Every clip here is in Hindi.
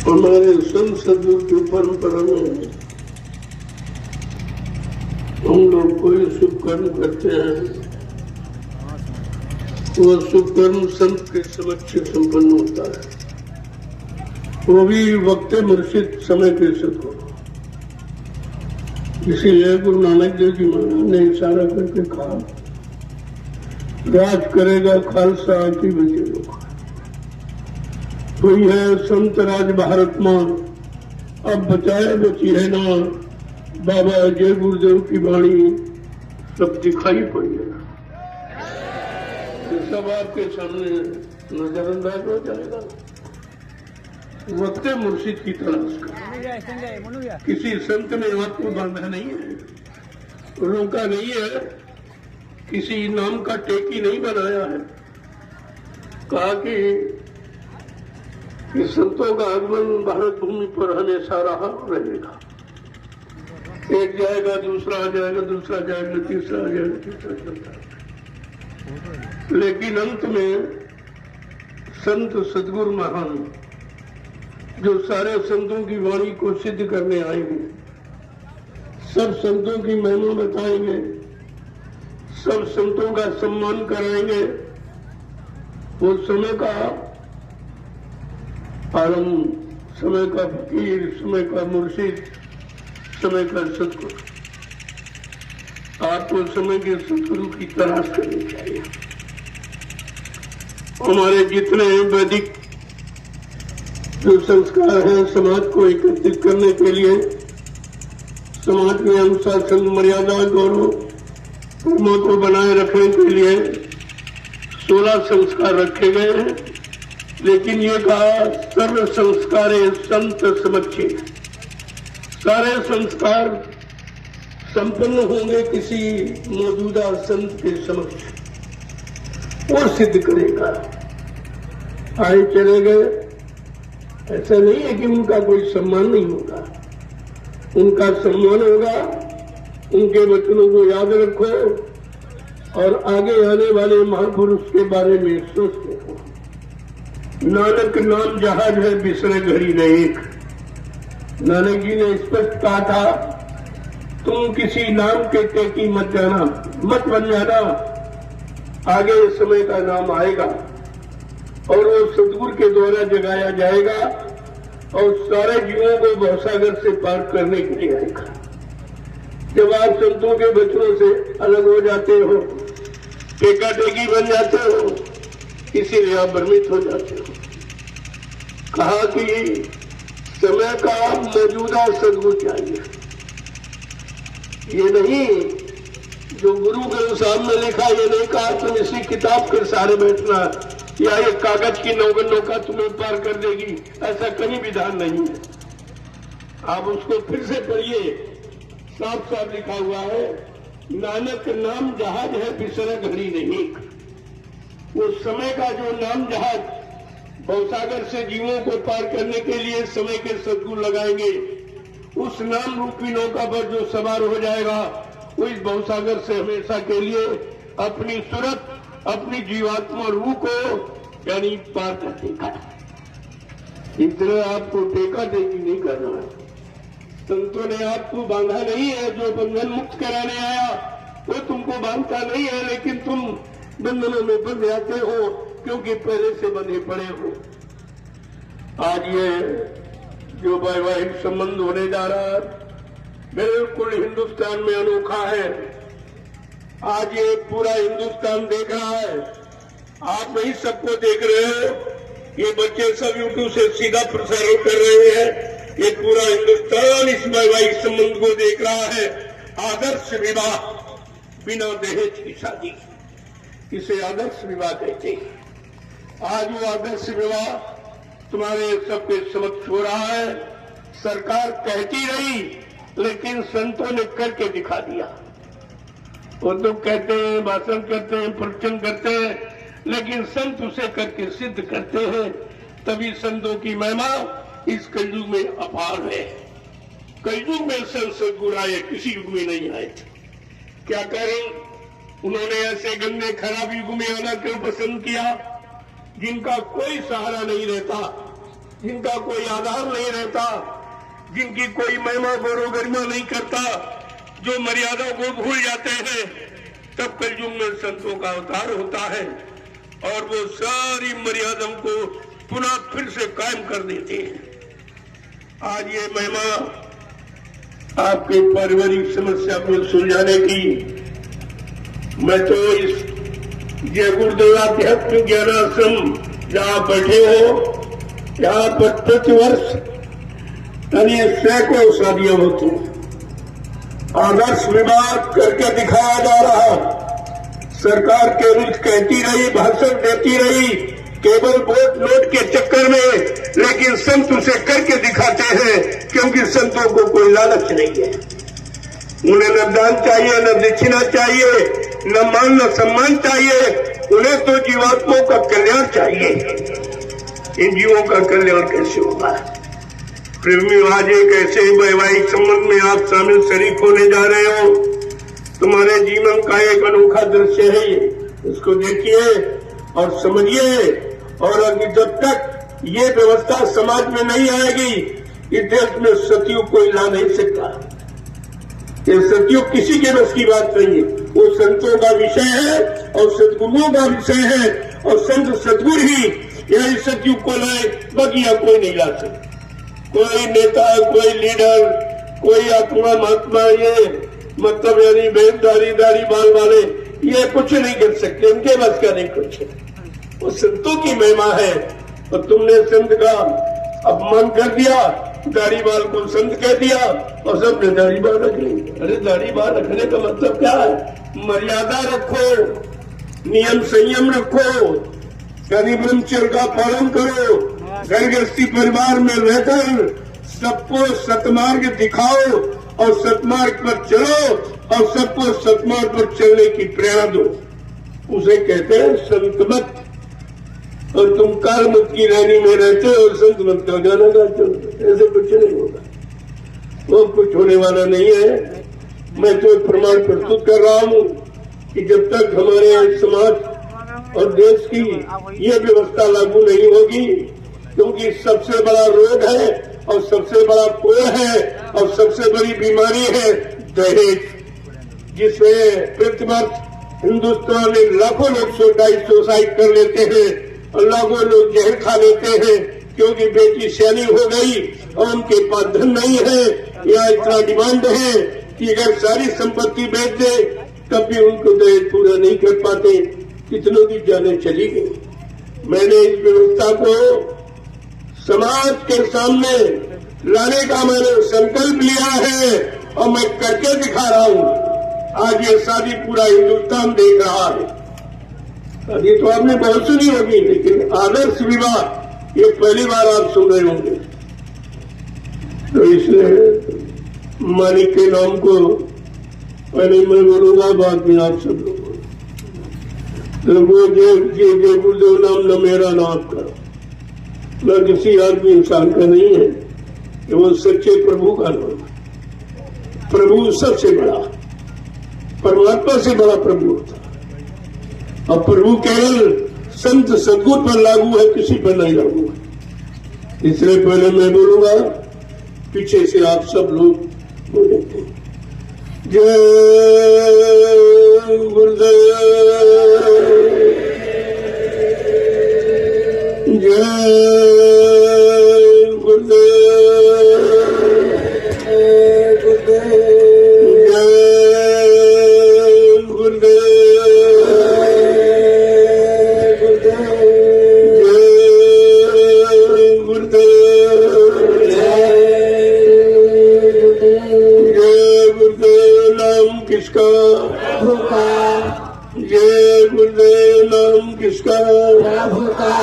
हमारे संसदों की परंपरा में हम लोग कोई शुभ कर्म करते हैं, वो शुभ कर्म संत के समक्ष संपन्न होता है, वो भी वक्त मुर्शिद समय के सदको। इसीलिए गुरु नानक देव जी महाराज ने इशारा करके कहा, राज करेगा खालसा की बचे लोग। कोई है संत राज भारत मां, अब बचाए बची है ना। बाबा जय गुरुदेव की वाणी सब दिखाई पड़ी है, ये सब आपके सामने नजरअंदाज हो जाएगा। वक्त मुर्शिद की तलाश कर, किसी संत ने आपको बांधा नहीं है, रोका नहीं है, किसी नाम का टेकी नहीं बनाया है। कहा कि संतों का आगमन भारत भूमि पर हमेशा रहा रहेगा। एक जाएगा, दूसरा आ जाएगा, दूसरा जाएगा, तीसरा आ जाएगा, तीसरा चलता है। लेकिन अंत में संत सदगुरु महान जो सारे संतों की वाणी को सिद्ध करने आएंगे, सब संतों की महिमा बताएंगे, सब संतों का सम्मान कराएंगे। वो समय का आलम, समय का फकीर, समय का मुर्शिद, समय का सदगुरु। आपको समय के सदगुरु की तलाश करनी चाहिए। हमारे जितने वैदिक जो संस्कार हैं, समाज को एकत्रित करने के लिए, समाज में अनुशासन, मर्यादा, गौरव, कर्म को बनाए रखने के लिए 16 संस्कार रखे गए हैं। लेकिन ये कहा, सर्व संस्कारे संत समक्षे, सारे संस्कार संपन्न होंगे किसी मौजूदा संत के समक्ष, वो सिद्ध करेगा। आए चले गए, ऐसा नहीं है कि उनका कोई सम्मान नहीं होगा, उनका सम्मान होगा। उनके वचनों को याद रखो और आगे आने वाले महापुरुष के बारे में सोचते हो। नानक नाम जहाज है, बिसरे घड़ी न एक। नानक जी ने स्पष्ट कहा था, तुम किसी नाम के टेकी मत जाना, मत बन जाना। आगे समय का नाम आएगा और वो सदगुरु के द्वारा जगाया जाएगा और सारे जीवों को भवसागर से पार करने के लिए आएगा। जब आप संतों के वचनों से अलग हो जाते हो, टेका टेकी बन जाते हो, इसीलिए आप भ्रमित हो जाते हो। कहा कि समय का मौजूदा सदगुरु चाहिए, ये नहीं जो गुरु ग्रंथ साहब में लिखा, ये नहीं कहा तुम इसी किताब के सहारे बैठना या ये कागज की नौका तुम्हें पार कर देगी, ऐसा कहीं विधान नहीं है। आप उसको फिर से पढ़िए, साफ साफ लिखा हुआ है, नानक नाम जहाज है, बिसरा घड़ी नहीं। वो समय का जो नाम जहाज भवसागर से जीवों को पार करने के लिए समय के सदगुरु लगाएंगे, उस नाम रूपी नौका पर जो सवार हो जाएगा, वो इस भवसागर से हमेशा के लिए अपनी सूरत, अपनी जीवात्मा रूह को यानी पार कर देगा। इतना आपको टेका टेकी नहीं करना है। संतों ने आपको बांधा नहीं है, जो बंधन मुक्त कराने आया वो तुमको बांधता नहीं है, लेकिन तुम बंधनों में बंध जाते हो क्योंकि पहले से बंधे पड़े हो। आज ये जो वैवाहिक संबंध होने जा रहा है, बिल्कुल हिंदुस्तान में अनोखा है। आज ये पूरा हिंदुस्तान देख रहा है, आप नहीं सबको देख रहे हो, ये बच्चे सब यूट्यूब से सीधा प्रसारण कर रहे हैं। ये पूरा हिंदुस्तान इस वैवाहिक संबंध को देख रहा है। आदर्श विवाह, बिना दहेज की शादी, इसे आदर्श विवाह कहते हैं। आज वो आदर्श विवाह तुम्हारे सबके समक्ष हो रहा है। सरकार कहती रही, लेकिन संतों ने करके दिखा दिया। वो तो कहते हैं, भाषण करते हैं, प्रवचन करते हैं, लेकिन संत उसे करके सिद्ध करते हैं। तभी संतों की महिमा इस कलयुग में अपार है। कलयुग में संत सद्गुरु आए, किसी युग में नहीं आए। क्या करें, उन्होंने ऐसे गंदे खराब युग में आना क्यों पसंद किया? जिनका कोई सहारा नहीं रहता, जिनका कोई आधार नहीं रहता, जिनकी कोई महिमा गौरव गरिमा नहीं करता, जो मर्यादा को भूल जाते हैं, तब कलयुग में संतों का अवतार होता है और वो सारी मर्यादाओं को पुनः फिर से कायम कर देते हैं। आज ये महिमा आपके पारिवारिक समस्या को सुलझाने की, मैं तो इस जय गुरुदेव आध्यात्मिक ज्ञानाश्रम जहाँ बैठे हो, यहाँ पर प्रतिवर्ष यानी सैकड़ों शादियां होती हैं, आदर्श विवाह करके दिखाया जा रहा। सरकार केवल कहती रही, भाषण देती रही, केवल वोट नोट के चक्कर में, लेकिन संत उसे करके दिखाते हैं, क्योंकि संतों को कोई लालच नहीं है। उन्हें न दान चाहिए, न दक्षिणा चाहिए, न मान न सम्मान चाहिए, उन्हें तो जीवात्माओं का कल्याण चाहिए। इन जीवों का कल्याण कैसे होगा? प्रेमी, आज एक ऐसे वैवाहिक संबंध में आप शामिल शरीक होने जा रहे हो, तुम्हारे जीवन का एक अनोखा दृश्य है ये, इसको देखिए और समझिए। और अगर जब तक ये व्यवस्था समाज में नहीं आएगी, इस देश में सतयुग कोई ला नहीं सकता। ये सतयुग किसी के बस की बात नहीं है, वो संतों का विषय है और सदगुरुओं का विषय है, और संत सदगुरु ही यही सतयुग को लाए, बाकी यहाँ कोई नहीं ला सकता। कोई नेता, कोई लीडर, कोई आत्मा महात्मा, ये मतलब यानी बेदारी दारी बाल वाले, ये कुछ नहीं कर सकते, इनके बस का नहीं कुछ है। वो संतों की महिमा है। और तुमने संत का अपमान कर दिया, दाढ़ी बाल को संत कह दिया और सबने दाढ़ी बाल रख ली। अरे दाढ़ी बाल रखने का मतलब क्या है? मर्यादा रखो, नियम संयम रखो, कभी ब्रह्मचर्य का पालन करो, घर गृहस्थी परिवार में रहकर सबको सतमार्ग दिखाओ और सतमार्ग पर चलो और सबको सतमार्ग पर चलने की प्रेरणा दो। उसे कहते हैं संत मत। और तुम काल मत की रानी में रहते हो और संत मत का गाना गाते हो, ऐसे कुछ नहीं होगा, वो कुछ होने वाला नहीं है। मैं तो प्रमाण प्रस्तुत कर रहा हूँ कि जब तक हमारे समाज और देश की ये व्यवस्था लागू नहीं होगी, क्योंकि सबसे बड़ा रोग है और सबसे बड़ा पोह है और सबसे बड़ी बीमारी है दहेज, जिसमें प्रतिवर्ष हिंदुस्तान में लाखों लोग सुसाइड कर लेते हैं और लाखों लोग जहर खा लेते हैं, क्योंकि बेटी सयानी हो गई और उनके पास धन नहीं है या इतना डिमांड है कि अगर सारी संपत्ति बेच दे तब भी उनको दहेज पूरा नहीं कर पाते। कितनों की जानें चली गई। मैंने इस व्यवस्था को समाज के सामने लाने का मैंने संकल्प लिया है और मैं करके दिखा रहा हूँ। आज ये शादी पूरा हिंदुस्तान देख रहा है। अभी तो आपने बहुत सुनी होगी, लेकिन आदर्श विवाह ये पहली बार आप सुन रहे होंगे। तो इसलिए मालिक के नाम को पहले मैं बोलूंगा, बाद में आप सब लोग। तो वो जय गुरुदेव नाम न मेरा नाम आपका, न किसी आदमी इंसान का नहीं है, कि वो सच्चे प्रभु का नाम। प्रभु सबसे बड़ा, परमात्मा से बड़ा प्रभु होता है। और प्रभु केवल संत सदगुरु पर लागू है, किसी पर नहीं लागू है। इसलिए पहले मैं बोलूंगा, पीछे से आप सब लोग बोलेंगे। जय गुरुदेव, जय गुरुदेव, जय गुरुदेव, किसका? प्रभु का। जय गुरुदेव नाम किसका? प्रभु का।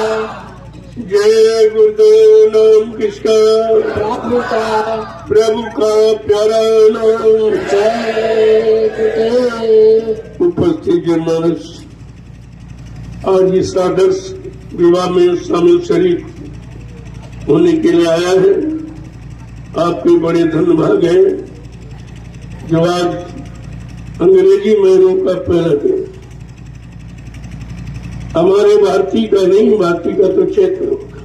जय गुरुदेव नाम किसका? प्रभु का। प्रभु का प्यारा नाम। जय गुरुदेव। उपस्थित जनमानस, आज इस आदर्श विवाह में शामिल शरीक होने के लिए आया है। आपके बड़े धन भाग है जो आज अंग्रेजी महीनों का पहला दिन। हमारे भारतीय का नहीं, भारतीय का तो क्षेत्र होगा,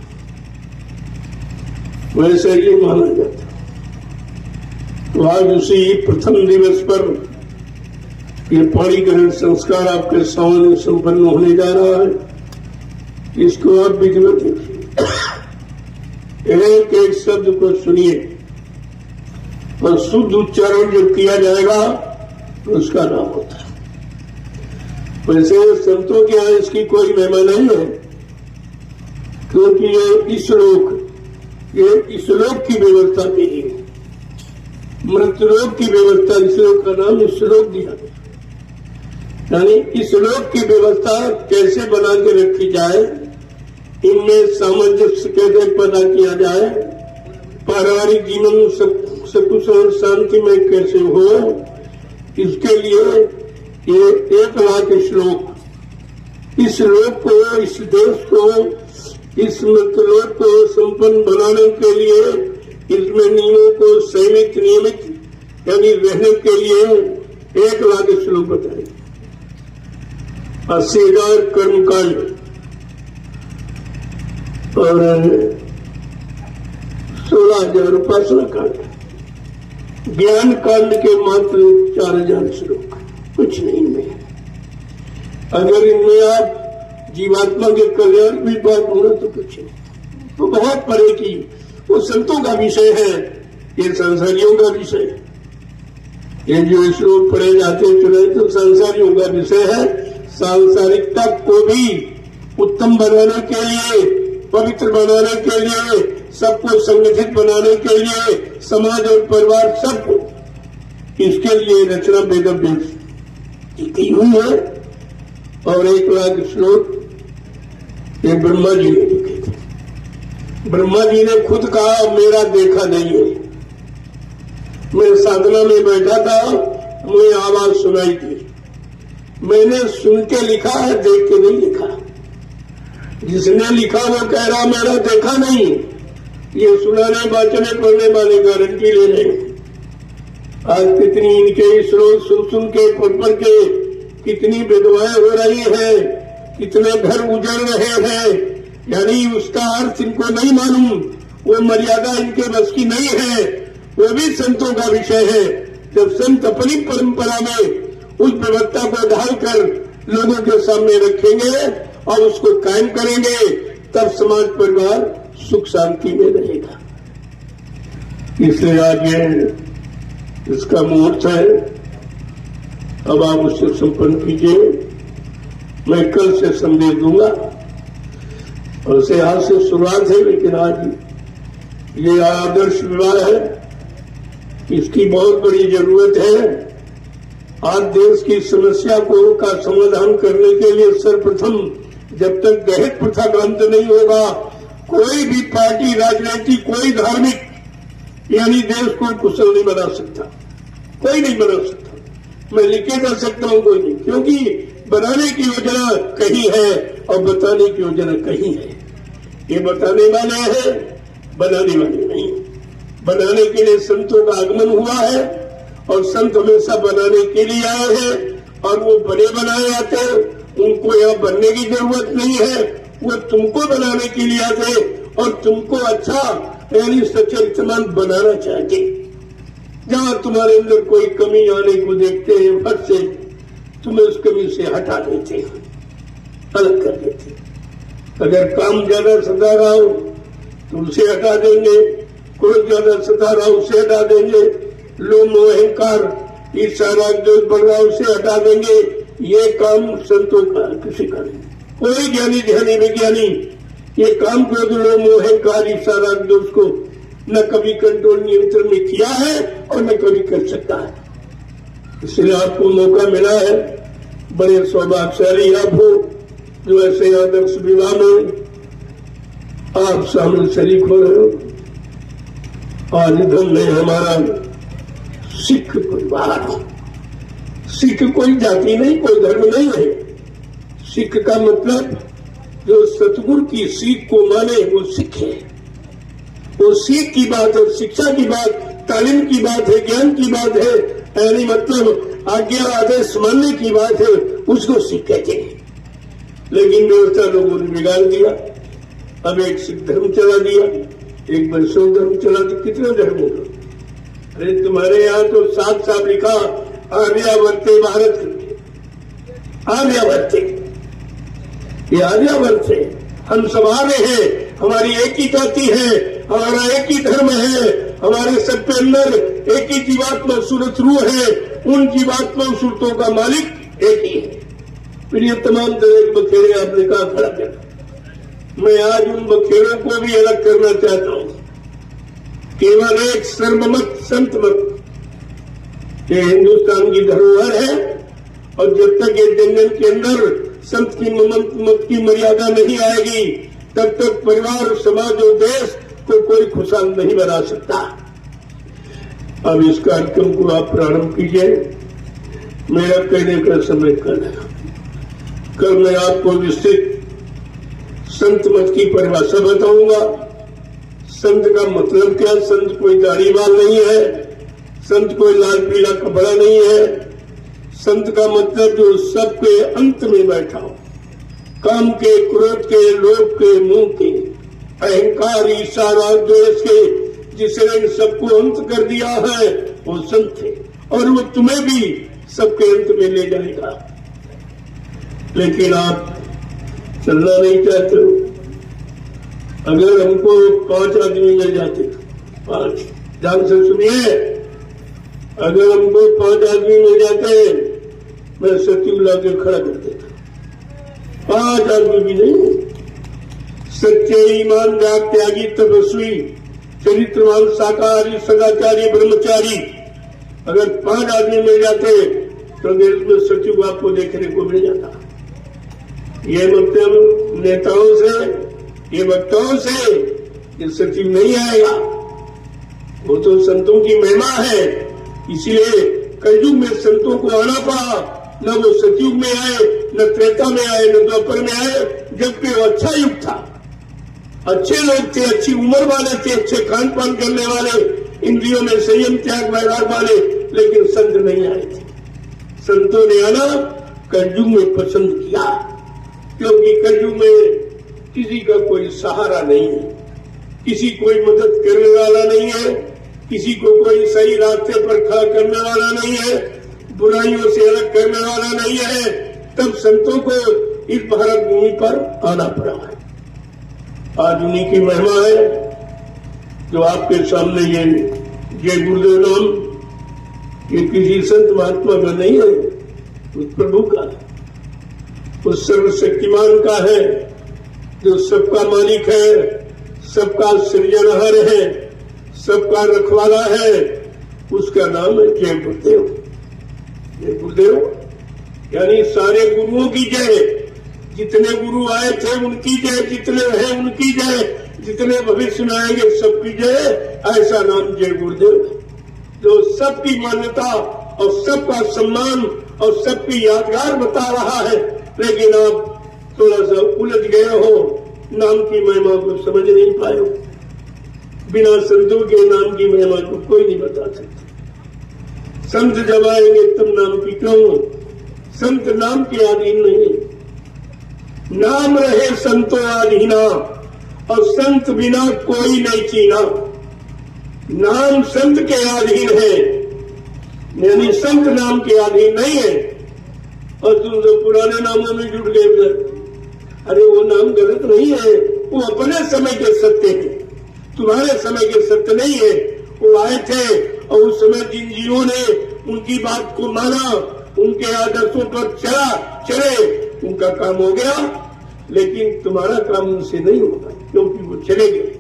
वैसा ये माना जाता। तो आज उसी प्रथम दिवस पर ये पाणी ग्रहण संस्कार आपके सामने संपन्न होने जा रहा है। इसको आप विधिवत देखिए, एक एक शब्द को सुनिए और शुद्ध उच्चारण जो किया जाएगा उसका नाम होता है। वैसे संतों के यहाँ इसकी कोई महिमा नहीं है, क्योंकि ये श्लोक की व्यवस्था की है। मृतलोक की व्यवस्था, श्लोक का नाम श्लोक दिया गया, यानी इस लोक की व्यवस्था कैसे बना के रखी जाए, इनमें सामंजस्य कैसे पैदा किया जाए, पारिवारिक जीवन सकुशल शांति में कैसे हो, इसके लिए ये 1 लाख श्लोक, इस लोक को, इस देश को, इस मृतलोक को संपन्न बनाने के लिए इसमें नियमों को नियमित यानी रहने के लिए 1 लाख श्लोक बताए। 80,000 कर्मकांड और 16,000 उपासना कांड, ज्ञान कांड के मात्र 4,000 श्लोक, कुछ नहीं में। अगर इनमें आप जीवात्मा के कल्याण की बात होना तो कुछ नहीं, तो बहुत परे की, वो संतों का विषय है, ये संसारियों का विषय है। ये जो श्लोक पढ़े जाते चुने तो संसारियों का विषय है। सांसारिकता को भी उत्तम बनाने के लिए, पवित्र बनाने के लिए, सबको संगठित बनाने के लिए, समाज और परिवार सबको, इसके लिए रचना वेदव्यास की हुई है। और 1 लाख श्लोक ये ब्रह्मा जी ने लिखे थे। ब्रह्मा जी ने खुद कहा मेरा देखा नहीं है, मैं साधना में बैठा था, मुझे आवाज सुनाई दी, मैंने सुन के लिखा है, देख के नहीं लिखा। जिसने लिखा वो कह रहा मेरा देखा नहीं, ये सुनाने बाचने पढ़ने वाले गारंटी ले रहे। आज कितनी इनके श्लोक सुन के पढ़ के कितनी विधवाएं हो रही है, कितने घर उजड़ रहे हैं, यानी उसका अर्थ इनको नहीं मालूम, वो मर्यादा इनके बस की नहीं है। वो भी संतों का विषय है। जब संत अपनी परंपरा में उस व्यवस्था को ढालकर लोगों के सामने रखेंगे और उसको कायम करेंगे, तब समाज परिवार सुख शांति में रहेगा। इसलिए आज ये इसका मुहूर्त है, अब आप उससे संपन्न कीजिए। मैं कल से संदेश दूंगा और से आज से शुरुआत है, लेकिन आज ये आदर्श विवाह है, इसकी बहुत बड़ी जरूरत है। आज देश की समस्या का समाधान करने के लिए सर्वप्रथम जब तक दहेज प्रथा का अंत नहीं होगा, कोई भी पार्टी, राजनीति, कोई धार्मिक यानी देश को कुशल नहीं बना सकता, कोई नहीं बना सकता। मैं लिखे जा सकता हूं, कोई नहीं, क्योंकि बनाने की योजना कहीं है और बताने की योजना कहीं है। ये बताने वाले हैं, बनाने वाले नहीं। बनाने के लिए संतों का आगमन हुआ है और संत हमेशा बनाने के लिए आए हैं, और वो बने बनाए आते हैं, उनको यहाँ बनने की जरूरत नहीं है, वो तुमको बनाने के लिए आते और तुमको अच्छा यानी सचरित्रमान बनाना चाहते। जहाँ तुम्हारे अंदर कोई कमी आने को देखते हैं, फट से तुम्हें उस कमी से हटा देते हैं, अलग कर देते। अगर काम ज्यादा सता रहा हो तो उसे हटा देंगे, क्रोध ज्यादा सता रहा उसे हटा देंगे, लोभ मोह अहंकार ईर्ष्या राग द्वेष बढ़ रहा उसे हटा देंगे। ये काम संतों का किसी का नहीं। कोई ज्ञानी ध्यानी विज्ञानी ये काम क्रोध लोभ मोह अहंकार ईर्ष्या राग द्वेष को न कभी कंट्रोल नियंत्रण में किया है और न कभी कर सकता है। इसलिए आपको मौका मिला है, बड़े सौभाग्यशाली आप हो जो ऐसे आदर्श विवाह में आप शामिल शरीक हो रहे हो। आज धन है हमारा सिख परिवार। सिख कोई जाति नहीं, कोई धर्म नहीं है। सिख का मतलब जो सतगुरु की सीख को माने वो सिख है। वो सीख की बात है, शिक्षा की बात, तालीम की बात है, ज्ञान की बात है, यानी मतलब आज्ञा आदेश मानने की बात है, उसको सिख कहते हैं। लेकिन व्यवस्था लोगों ने बिगाड़ दिया। अब एक सिख धर्म चला दिया, एक वैष्णव धर्म चला दिया। कितने धर्म होगा? अरे तुम्हारे यहाँ तो साफ साफ लिखा आर्यावर्ते भारत, आर्यावर्ते, ये आर्यावर्त है। हम समाने हैं, हमारी एक ही जाति है, हमारा एक ही धर्म है, हमारे सबके अंदर एक ही जीवात्मा सूरत रूह है, उन जीवात्मा सूरतों का मालिक एक ही है। फिर ये तमाम तरह बखेड़े आपने कहा खड़ा कर, मैं आज उन बखेड़ों को भी अलग करना चाहता हूं। केवल एक सर्वमत संत मत ये हिंदुस्तान की धरोहर है, और जब तक ये जंगल के अंदर संत की मत की मर्यादा नहीं आएगी, तब तक परिवार, समाज और देश को कोई खुशहाल नहीं बना सकता। अब इस कार्यक्रम को आप प्रारंभ कीजिए। मेरा कहने का समय कल है। कल मैं आपको विस्तृत संत मत की परिभाषा बताऊंगा। संत का मतलब क्या? संत कोई दाढ़ी वाल नहीं है, संत कोई लाल पीला कपड़ा नहीं है। संत का मतलब जो सबके अंत में बैठा हो, काम के, क्रोध के, लोभ के, मुंह के, अहंकार, ईर्ष्या, राग, द्वेष के, जिसने इन सबको अंत कर दिया है, वो संत है। और वो तुम्हें भी सबके अंत में ले जाएगा। लेकिन आप चलना नहीं चाहते हो। अगर हमको 5 आदमी मिल जाते, 5, ध्यान से सुनिए, अगर हमको 5 आदमी मिल जाते, मैं सचिव लाके खड़ा कर देता। 5 आदमी भी नहीं, सच्चे ईमानदार, त्यागी, तपस्वी, चरित्रवान, शाकाहारी, सदाचारी, ब्रह्मचारी, अगर 5 आदमी मिल जाते तो देश में सचिव आपको देखने को मिल जाता। ये मतलब नेताओं से, ये वक्ताओं से ये सचिव नहीं आएगा। वो तो संतों की महिमा है, इसलिए कलयुग में संतों को आना पड़ा। न वो सतयुग में आए, न त्रेता में आए, न द्वापर में आए, जबकि वो अच्छा युग था। अच्छे लोग थे, अच्छी उम्र वाले थे, अच्छे खान पान करने वाले, इंद्रियों में संयम, त्याग, वैराग वाले, लेकिन संत नहीं आए थे। संतों ने आना कलयुग में पसंद किया, क्योंकि कलयुग में किसी का कोई सहारा नहीं है, किसी कोई मदद करने वाला नहीं है, किसी को कोई सही रास्ते पर खड़ा करने वाला नहीं है, बुराइयों से अलग करने वाला नहीं है। तब संतों को इस भारत भूमि पर आना पड़ा है। आज उन्हीं की महिमा है जो आपके सामने ये जय गुरुदेव नाम, ये किसी संत महात्मा का नहीं है, उस प्रभु का, उस सर्वशक्तिमान का है, जो सबका मालिक है, सबका सृजनहार है, सबका रखवाला है। उसका नाम है जय गुरुदेव। जय गुरुदेव यानी सारे गुरुओं की जय, जितने गुरु आए थे उनकी जय, जितने हैं उनकी जय, जितने भविष्य में आएंगे सबकी जय। ऐसा नाम जय गुरुदेव, जो सबकी मान्यता और सबका सम्मान और सबकी यादगार बता रहा है। लेकिन आप थोड़ा सा उलझ गए हो, नाम की महिमा को समझ नहीं पाए हो। बिना संतों के नाम की महिमा को कोई नहीं बता सकता। संत जब आएंगे तब नाम की क्यों? संत नाम के अधीन नहीं, नाम रहे संतों अधीना, और संत बिना कोई नहीं चीना। नाम संत के अधीन है, यानी संत नाम के अधीन नहीं है। और तुम तो पुराने नामों में जुट गए उधर। अरे वो नाम गलत नहीं है, वो अपने समय के सत्य है, तुम्हारे समय के सत्य नहीं है। वो आए थे और उस समय जिन जीवों ने उनकी बात को माना, उनके आदर्शों पर चले, उनका काम हो गया। लेकिन तुम्हारा काम उनसे नहीं होगा, क्योंकि वो चले गए।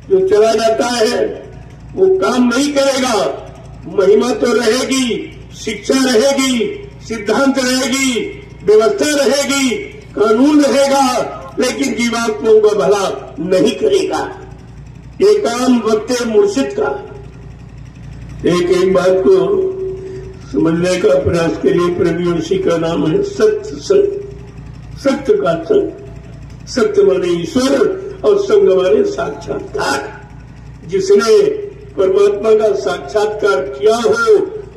जो चला जाता है वो काम नहीं करेगा। महिमा तो रहेगी, शिक्षा रहेगी, सिद्धांत रहेगी, व्यवस्था रहेगी, कानून रहेगा, लेकिन जीवात्माओं का भला नहीं करेगा। ये काम वक्त मुर्शिद का। एक बात को समझने का प्रयास करिए। प्रभु ऋषि का नाम है सत्य संग। सत्य का संग, सत्य माने ईश्वर और संग माने साक्षात्कार। जिसने परमात्मा का साक्षात्कार किया हो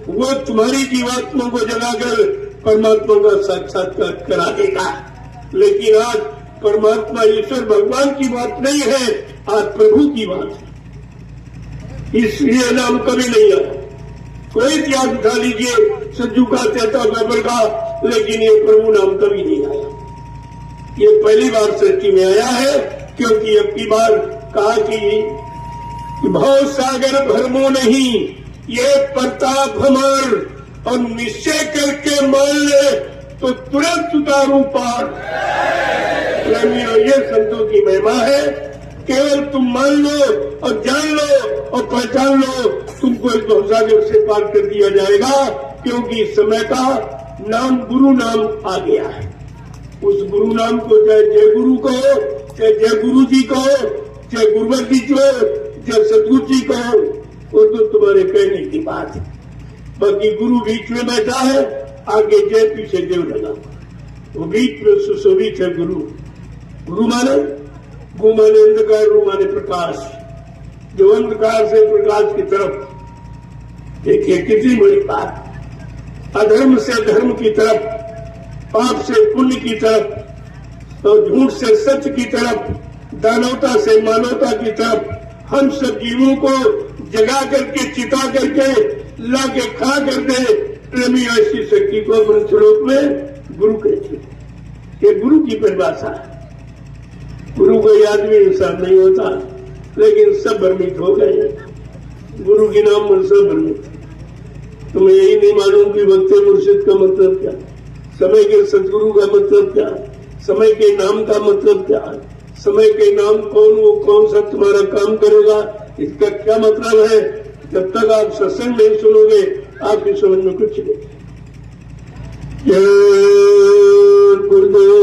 वो तुम्हारी जीवात्मा को जगाकर परमात्मा का साक्षात्कार करा देगा। लेकिन आज परमात्मा ईश्वर भगवान की बात नहीं है, आज प्रभु की बात है। इसलिए नाम कभी नहीं आया। कोई त्याग उठा लीजिए, सज्जू का, चेता बाबर का, लेकिन ये प्रभु नाम कभी नहीं आया। ये पहली बार सृष्टि में आया है, क्योंकि अब की बार कहा कि भाव सागर भरमो नहीं, ये प्रताप हमार, और निश्चय करके मान ले तो तुरंत उतारू पार। प्रेमियों, ये संतों की महिमा है। केवल तुम मान लो और जान लो और पहचान लो, तुमको इस भवसागर से पार कर दिया जाएगा, क्योंकि इस समय का नाम गुरु नाम आ गया है। उस गुरु नाम को चाहे जय गुरु कहो, चाहे जय गुरु जी कहो, चाहे गुरुवर जी कहो, चाहे सदगुरु जी कहो, वो तो तुम्हारे कहने की बात है। बाकी गुरु बीच में बैठा है, आगे जय पीछे देव लगा, वो बीच में सुशोभित है गुरु। गुरु माने गु माने अंधकार, रू माने प्रकाश, जो अंधकार से प्रकाश की तरफ, देखिए कितनी बड़ी बात। अधर्म से धर्म की तरफ, पाप से पुण्य की तरफ, और झूठ से सत्य की तरफ, दानवता से मानवता की तरफ, हम सब जीवों को जगा करके, चिता करके, ला के खा कर दे। प्रेमी ऐसी शक्ति को अपने श्लोक में गुरु कहते हैं। ये गुरु की परिभाषा है। गुरु कोई आदमी इंसान नहीं होता, लेकिन सब भ्रमित हो गए। गुरु के नाम पर सब भ्रमित। तुम्हें यही नहीं मालूम कि वक्त मुर्शिद का मतलब क्या, समय के सदगुरु का मतलब क्या, समय के नाम का मतलब क्या, समय के नाम कौन, वो कौन सा तुम्हारा काम करेगा, इसका क्या मतलब है। जब तक आप सत्संग नहीं सुनोगे, आपकी समझ में कुछ नहीं। जय गुरुदेव,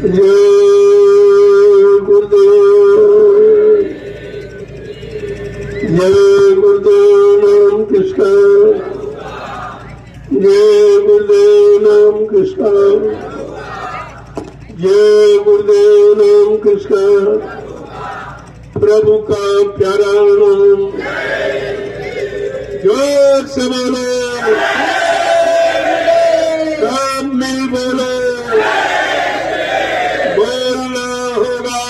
जय गुरुदेव, जय गुरुदेव नाम किसका, जय गुरुदेव नाम किसका, जय गुरुदेव नाम किसका, प्रभु का प्यारा नाम। जोर से बोलो, सब मिल बोलो, बोलना होगा,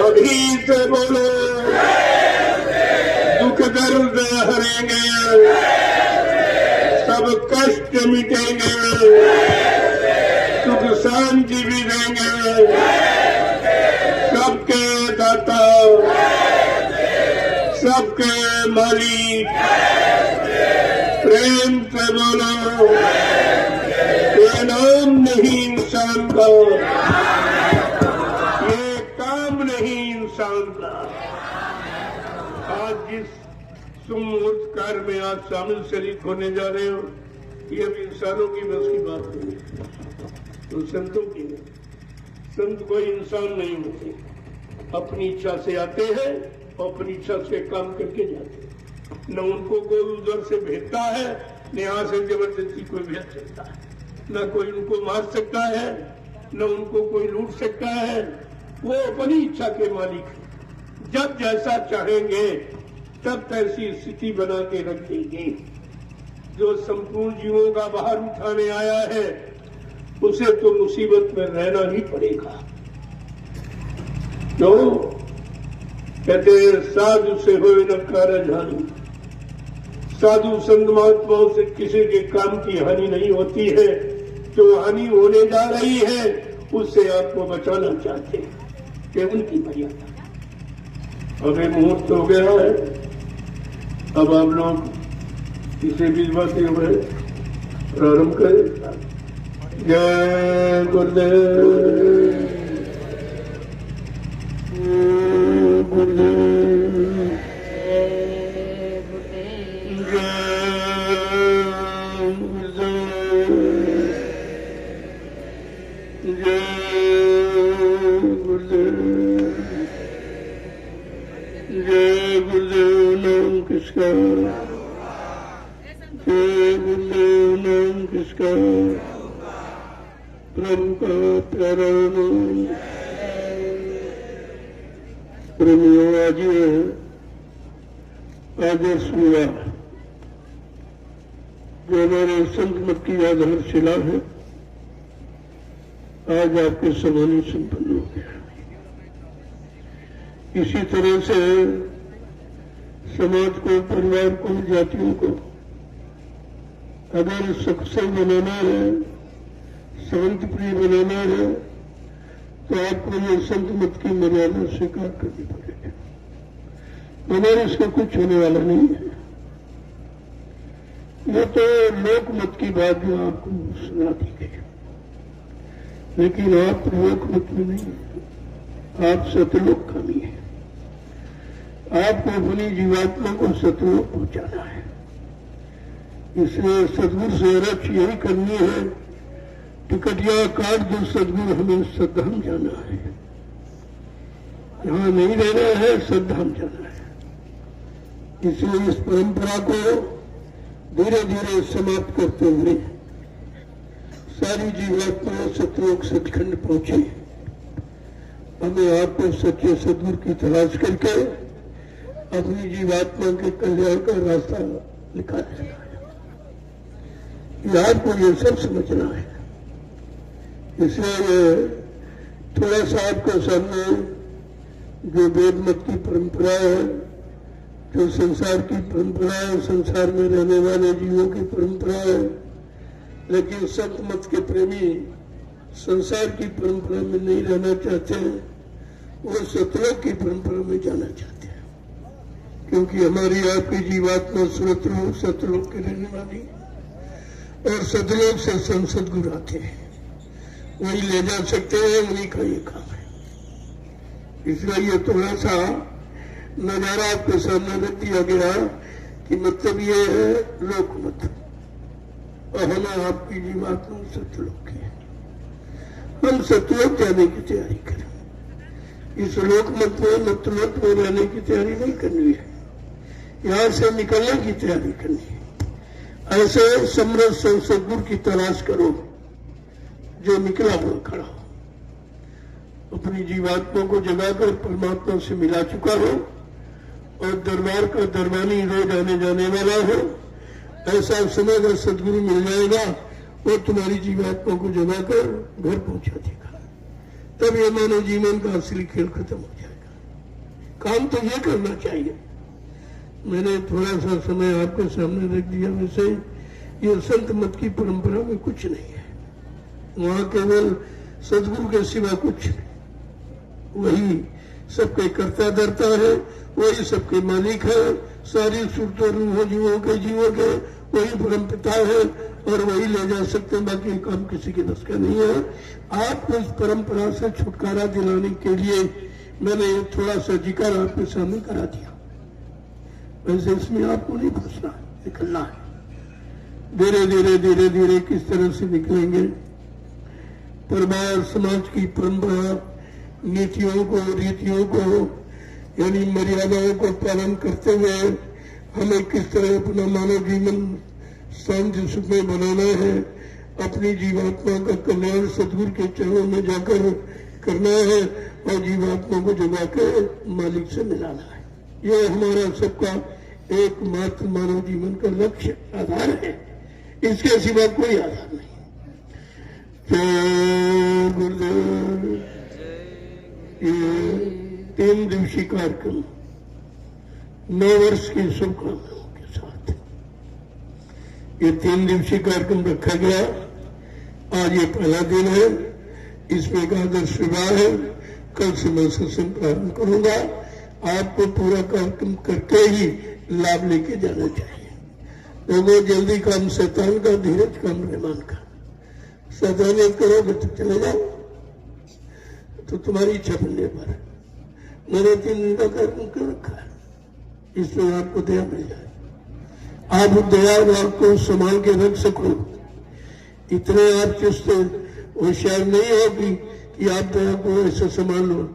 अभी से बोलो। दुख दर्द हरेंगे, सब कष्ट मिटेंगे, सुख शांति भी देंगे। सबके दाता, सबके मालिक, प्रेम से बोलो, ये नाम नहीं इंसान का, ये काम नहीं इंसान का। आज जिस सुमुहूर्त कार्य में आज शामिल शरीक होने जा रहे हो, ये भी इंसानों की बस की बात नहीं, तो संतों की नहीं। संत कोई इंसान नहीं होते, अपनी इच्छा से आते हैं और अपनी इच्छा से काम करके जाते हैं। न उनको कोई उधर से भेजता है, न यहाँ से जबरदस्ती कोई भेज सकता है, न कोई उनको मार सकता है, न उनको कोई लूट सकता है। वो अपनी इच्छा के मालिक है। जब जैसा चाहेंगे तब तैसी स्थिति बना के रख देंगे। जो संपूर्ण जीवों का बाहर उठाने आया है, उसे तो मुसीबत में रहना ही पड़ेगा। तो कहते हैं साधु से हो न कारज हानि। साधु संत महात्माओं से किसी के काम की हानि नहीं होती है। जो हानि होने जा रही है उससे आपको बचाना चाहते हैं, ये उनकी मर्यादा। अब ये मुहूर्त हो गया है, अब आप लोग किसी भी बात में प्रारंभ करें। जय गुरुदेव, गुरुदेव, जय गुरुदेव नाम किसका, जय गुरुदेव नाम किसका, प्रभु का प्यारा नाम। प्रेमियों, आज ये आदर्श हुआ जो हमारे संत मत की आधारशिला है, आज आपके समानी संपन्न हो गया। इसी तरह से समाज को, परिवार को, जातियों को अगर सक्सेस बनाना है, शांति प्रिय बनाना है, तो आपको ये संत मत की मर्यादा स्वीकार करनी पड़ेगी। मगर इसका कुछ होने वाला नहीं है। ये तो लोक मत की बात जो आपको सुना दी गई, लेकिन आप लोक मत में नहीं है, आप सतलोक कामी है। आपको अपनी जीवात्मा को सतलोक पहुंचाना है। इसलिए सदगुरु से अरज यही करनी है, टिकटिया काट दो सदगुरु, हमें सद्धाम जाना है। यहां नहीं रहना है, सद्धाम जाना है। इसलिए इस परंपरा को धीरे धीरे समाप्त करते हुए सारी जीवात्मा सतलोक सचखंड पहुंचे। हमें आपको सच्चे सदगुरु की तलाश करके अपनी जीवात्मा के कल्याण का रास्ता निकालना है। आपको ये सब समझना है। इसलिए थोड़ा सा आपके सामने जो वेद मत की परंपरा है, जो संसार की परंपरा है, संसार में रहने वाले जीवों की परंपरा है, लेकिन संत मत के प्रेमी संसार की परंपरा में नहीं रहना चाहते हैं, वो सतलोक की परंपरा में जाना चाहते हैं। क्योंकि हमारी आपकी जीवात्मा सुरतलोक सतलोक के रहने वाली, और सतलोक से संसद गुरु आते हैं, वही ले जा सकते हैं, उन्हीं का ये काम है। इसलिए ये थोड़ा सा नजारा आपके सामने रख दिया गया कि मतलब ये है लोकमत, और हमें आपकी जीवात्मा सतलोक है। हम सतलोक जाने की तैयारी करें। इस लोकमत में मतलोक में रहने की तैयारी नहीं करनी है, यहां से निकलने की तैयारी करनी है। ऐसे समृद्ध सदगुरु की तलाश करो जो निकला हुआ खड़ा हो, अपनी जीवात्मा को जगाकर परमात्मा से मिला चुका हो, और दरबार का दरबानी रोज आने जाने वाला हो। ऐसा समय अगर सदगुरु मिल जाएगा, वो तुम्हारी जीवात्मा को जगाकर घर पहुंचा देगा। तब ये मानव जीवन का असली खेल खत्म हो जाएगा। काम तो ये करना चाहिए। मैंने थोड़ा सा समय आपके सामने रख दिया। वैसे ये संत मत की परंपरा में कुछ नहीं है, वहां केवल सदगुरु के सिवा कुछ नहीं। वही सबके कर्ता धर्ता है, वही सबके मालिक है। सारी सूरतों रूहों जीवों के वही परम पिता है, और वही ले जा सकते हैं। बाकी काम किसी के बस का नहीं है। आपको इस परंपरा से छुटकारा दिलाने के लिए मैंने थोड़ा सा जिक्र आपके सामने करा दिया। वैसे इसमें आपको नहीं घुसना है, निकलना है। धीरे धीरे किस तरह से निकलेंगे, परिवार समाज की परंपरा नीतियों को, रीतियों को, यानी मर्यादाओं को पालन करते हुए हमें किस तरह अपना मानव जीवन शांति सुख में बनाना है, अपनी जीवात्मा का कल्याण सदगुरु के चरणों में जाकर करना है, और जीवात्मा को जगाकर मालिक से मिलाना है। ये हमारा सबका एकमात्र मानव जीवन का लक्ष्य आधार है। इसके सिवा कोई आधार नहीं। जय गुरुदेव। ये 3 दिवसीय कार्यक्रम 9 वर्ष की शुभकामनाओं के साथ ये 3 दिवसीय कार्यक्रम रखा गया। आज ये पहला दिन है, इसमें एक आदर्श विवाह है। कल से मैं सत्संग प्रारंभ करूंगा। आपको पूरा कार्यक्रम करके ही लाभ लेके जाना चाहिए। लोगों जल्दी काम शैतान का, धीरज काम रहमान का। शैतानियत करोगे तो चले जाओ, तो तुम्हारी इच्छा बनने पर। मैंने 3 दिन का कार्यक्रम क्यों रखा है? इसमें आपको दया मिल जाए, आप दया को संभाल के रख सको। इतने आप चुस्त होशियार नहीं हो कि आप दया को ऐसा संभाल लो।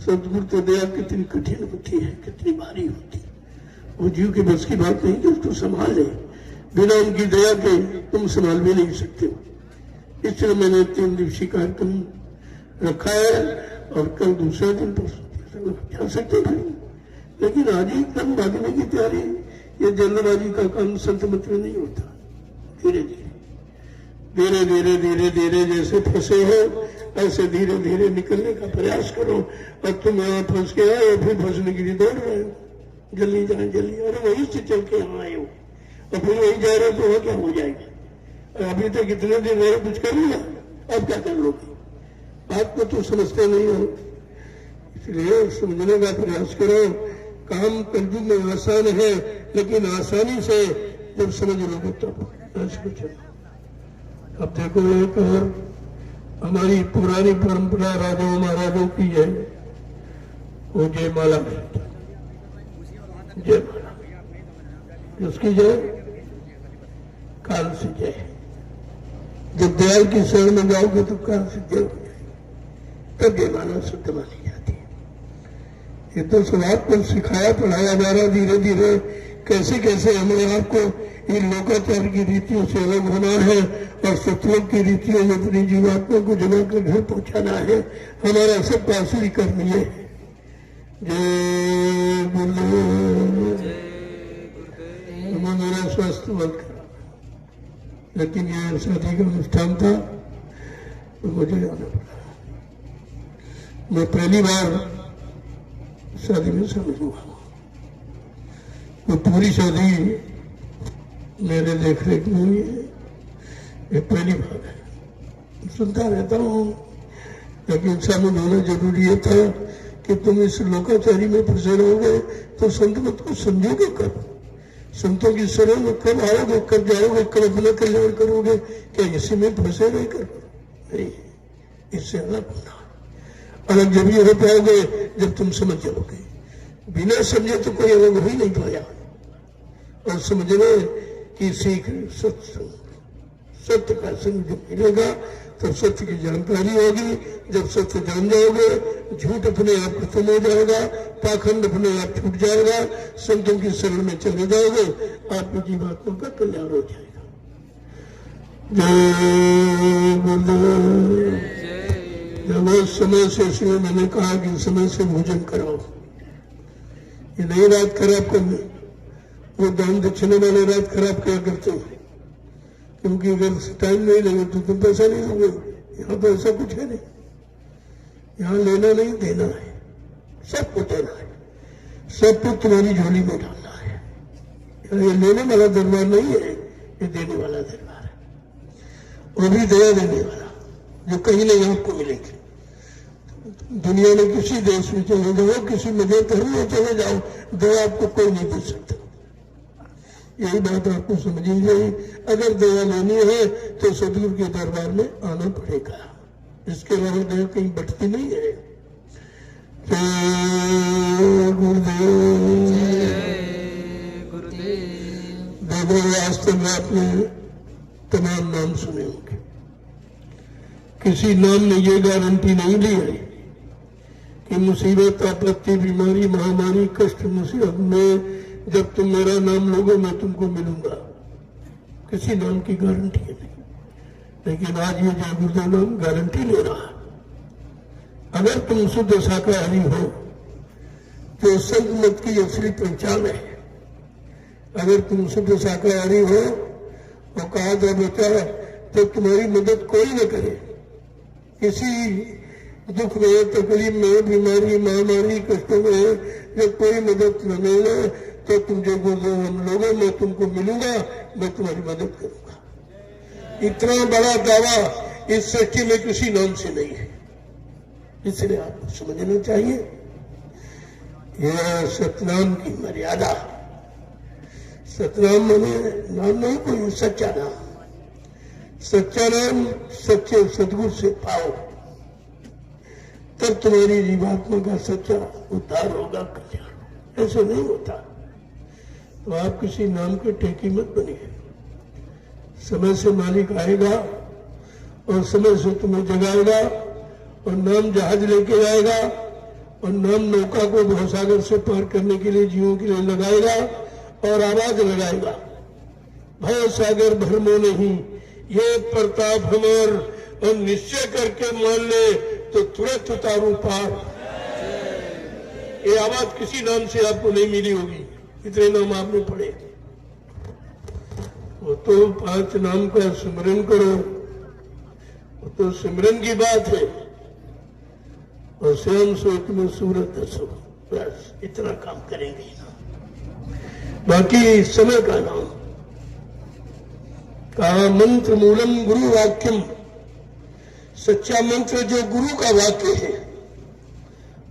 सदगुरु तो दया कितनी कठिन होती है, कितनी भारी होती है। वो जीव के बस की बात नहीं कि उसको संभाल ले। बिना उनकी दया के तुम संभाल भी नहीं सकते हो। इसलिए मैंने 3 दिवसीय कार्यक्रम रखा है, और कल दूसरे दिन पर जा सकते हैं। लेकिन आज ही एकदम भागने की तैयारी, ये जल्दबाजी का काम संत मत में नहीं होता। धीरे धीरे धीरे धीरे धीरे जैसे फंसे हो ऐसे धीरे धीरे निकलने का प्रयास करो। और तुम यहाँ फंस के आए फिर फंसने के लिए दौड़ रहे हो, जल्दी जाए जल्दी, अरे वहीं से चल के यहाँ आए हो और फिर वहीं जा रहे हो तो वह क्या हो जाएगा। अभी तक इतने दिन रहे कुछ कर लिया, अब क्या कर लोगे? बात को तो समझते नहीं हो, इसलिए समझने का प्रयास करो। काम कलयुग में आसान है, लेकिन आसानी से जब समझ लोगे तब ऐसा चलो। अब देखो एक और हमारी पुरानी परंपरा राजाओं महाराजों की है, वो जयमाला जयमाला, जिसकी जय काल से जय। जब दयाल की शरण में जाओगे तो काल से जय हो जाएगी, तब जयमाला शुद्ध मानी जाती है। ये तो स्वभाव पर सिखाया पढ़ाया जा रहा धीरे धीरे, कैसे कैसे हमें आपको इन लोकाचार की रीतियों से अलग होना है और सतलोक की रीतियों में अपनी जीवात्मा को जमा कर घर पहुंचाना है। हमारा सब पासुरी करनी है। जय गुरुदेव। मेरा स्वास्थ्य बंद करा, लेकिन यह शादी का अनुष्ठान था तो मुझे जाना पड़ा। मैं पहली बार शादी में शामिल हुआ, वो पूरी शादी मेरे देख रेख में हुई है, ये पहली बार है। सुनता रहता हूँ, लेकिन शामिल होना जरूरी ये था कि तुम इस लोकाचारी में फंसे रहोगे तो संत मत को समझोगे कब? संतों की शरण में कब आओगे, कब जाओगे, कब अपना कल्याण करोगे? क्या इसी में फंसे रह कर? नहीं, इससे अलग होना। अलग जब ये हो पाओगे जब तुम समझ जाओगे। बिना समझे तो कोई अलग हो ही नहीं पाया। और समझने की सीख सत्संग, सत्य का संग जब मिलेगा तब सत्य की जानकारी होगी। जब सत्य जान जाओगे झूठ अपने आप खत्म हो जाएगा, पाखंड अपने आप छूट जाएगा, संतों की शरण में चले जाओगे, आपकी जीवात्मा का कल्याण हो जाएगा। जय गुरुदेव। जब समय से, इसलिए मैंने कहा कि समय से भोजन कराओ, ये नहीं रात खराब करनी। वो दान दक्षिणे वाले रात खराब क्या करते हैं, क्योंकि अगर टाइम नहीं लगे तो तुम पैसा नहीं दोगे। यहाँ तो ऐसा कुछ है नहीं, यहाँ लेना नहीं देना है, सबको देना है, सबको तुम्हारी झोली में डालना है। ये लेने वाला दरबार नहीं है, ये देने वाला दरबार है। वो भी दया देने वाला, जो कहीं नहीं आपको मिलेगी। दुनिया में किसी देश में चले जाओ, किसी मजहब में चले जाओ, दया आपको कोई नहीं दे सकता। यही बात आपको समझी गई। अगर दया लेनी है तो सदगुरु के दरबार में आना पड़ेगा, इसके अलावा दया कहीं बटती नहीं है। जय गुरुदेव। देखो आज तक आपने तमाम नाम सुने होंगे, किसी नाम ने ये गारंटी नहीं ली है कि मुसीबत, आपत्ति, बीमारी, महामारी, कष्ट, मुसीबत में जब तुम मेरा नाम लोगे मैं तुमको मिलूंगा। किसी नाम की गारंटी नहीं, लेकिन आज ये जय गुरुदेव नाम गारंटी ले रहा है। अगर तुम शुद्ध शाकाहारी हो तो संत मत की असली पहचान है। अगर तुम शुद्ध शाकाहारी हो तो कहा था बेटा तो तुम्हारी मदद कोई न करे, किसी दुख में, तकलीफ में, बीमारी, महामारी, कष्टों में जब कोई मदद न मिले तो तुम जो गुरुदेव हम लोगों मैं तुमको मिलूंगा, मैं तुम्हारी मदद करूंगा। इतना बड़ा दावा इस सृष्टि में किसी नाम से नहीं है, इसलिए आपको समझना चाहिए यह सतनाम की मर्यादा। सतनाम माने नाम नहीं कोई, सच्चा नाम। सच्चा नाम सच्चे सदगुरु से पाओ, तब तुम्हारी जीवात्मा का सच्चा उद्धार होगा, कल्याण। ऐसे नहीं होता तो आप किसी नाम के टेकी मत बनिए। समय से मालिक आएगा और समय से तुम्हें जगाएगा और नाम जहाज लेके आएगा और नाम नौका को भवसागर से पार करने के लिए, जीवों के लिए लगाएगा और आवाज लगाएगा, भव सागर भरमो नहीं, ये प्रताप हमार, और निश्चय करके मान ले तो तुरंत उतारू पार। ये आवाज किसी नाम से आपको नहीं मिली होगी, इतने नाम आपने पढ़े। वो तो 5 नाम का सिमरन करो, वो तो सिमरन की बात है। और स्वयं सोच में सूरत दसो, बस इतना काम करेंगे ना। बाकी समय का नाम कहा मंत्र मूलम गुरु वाक्यम, सच्चा मंत्र जो गुरु का वाक्य है,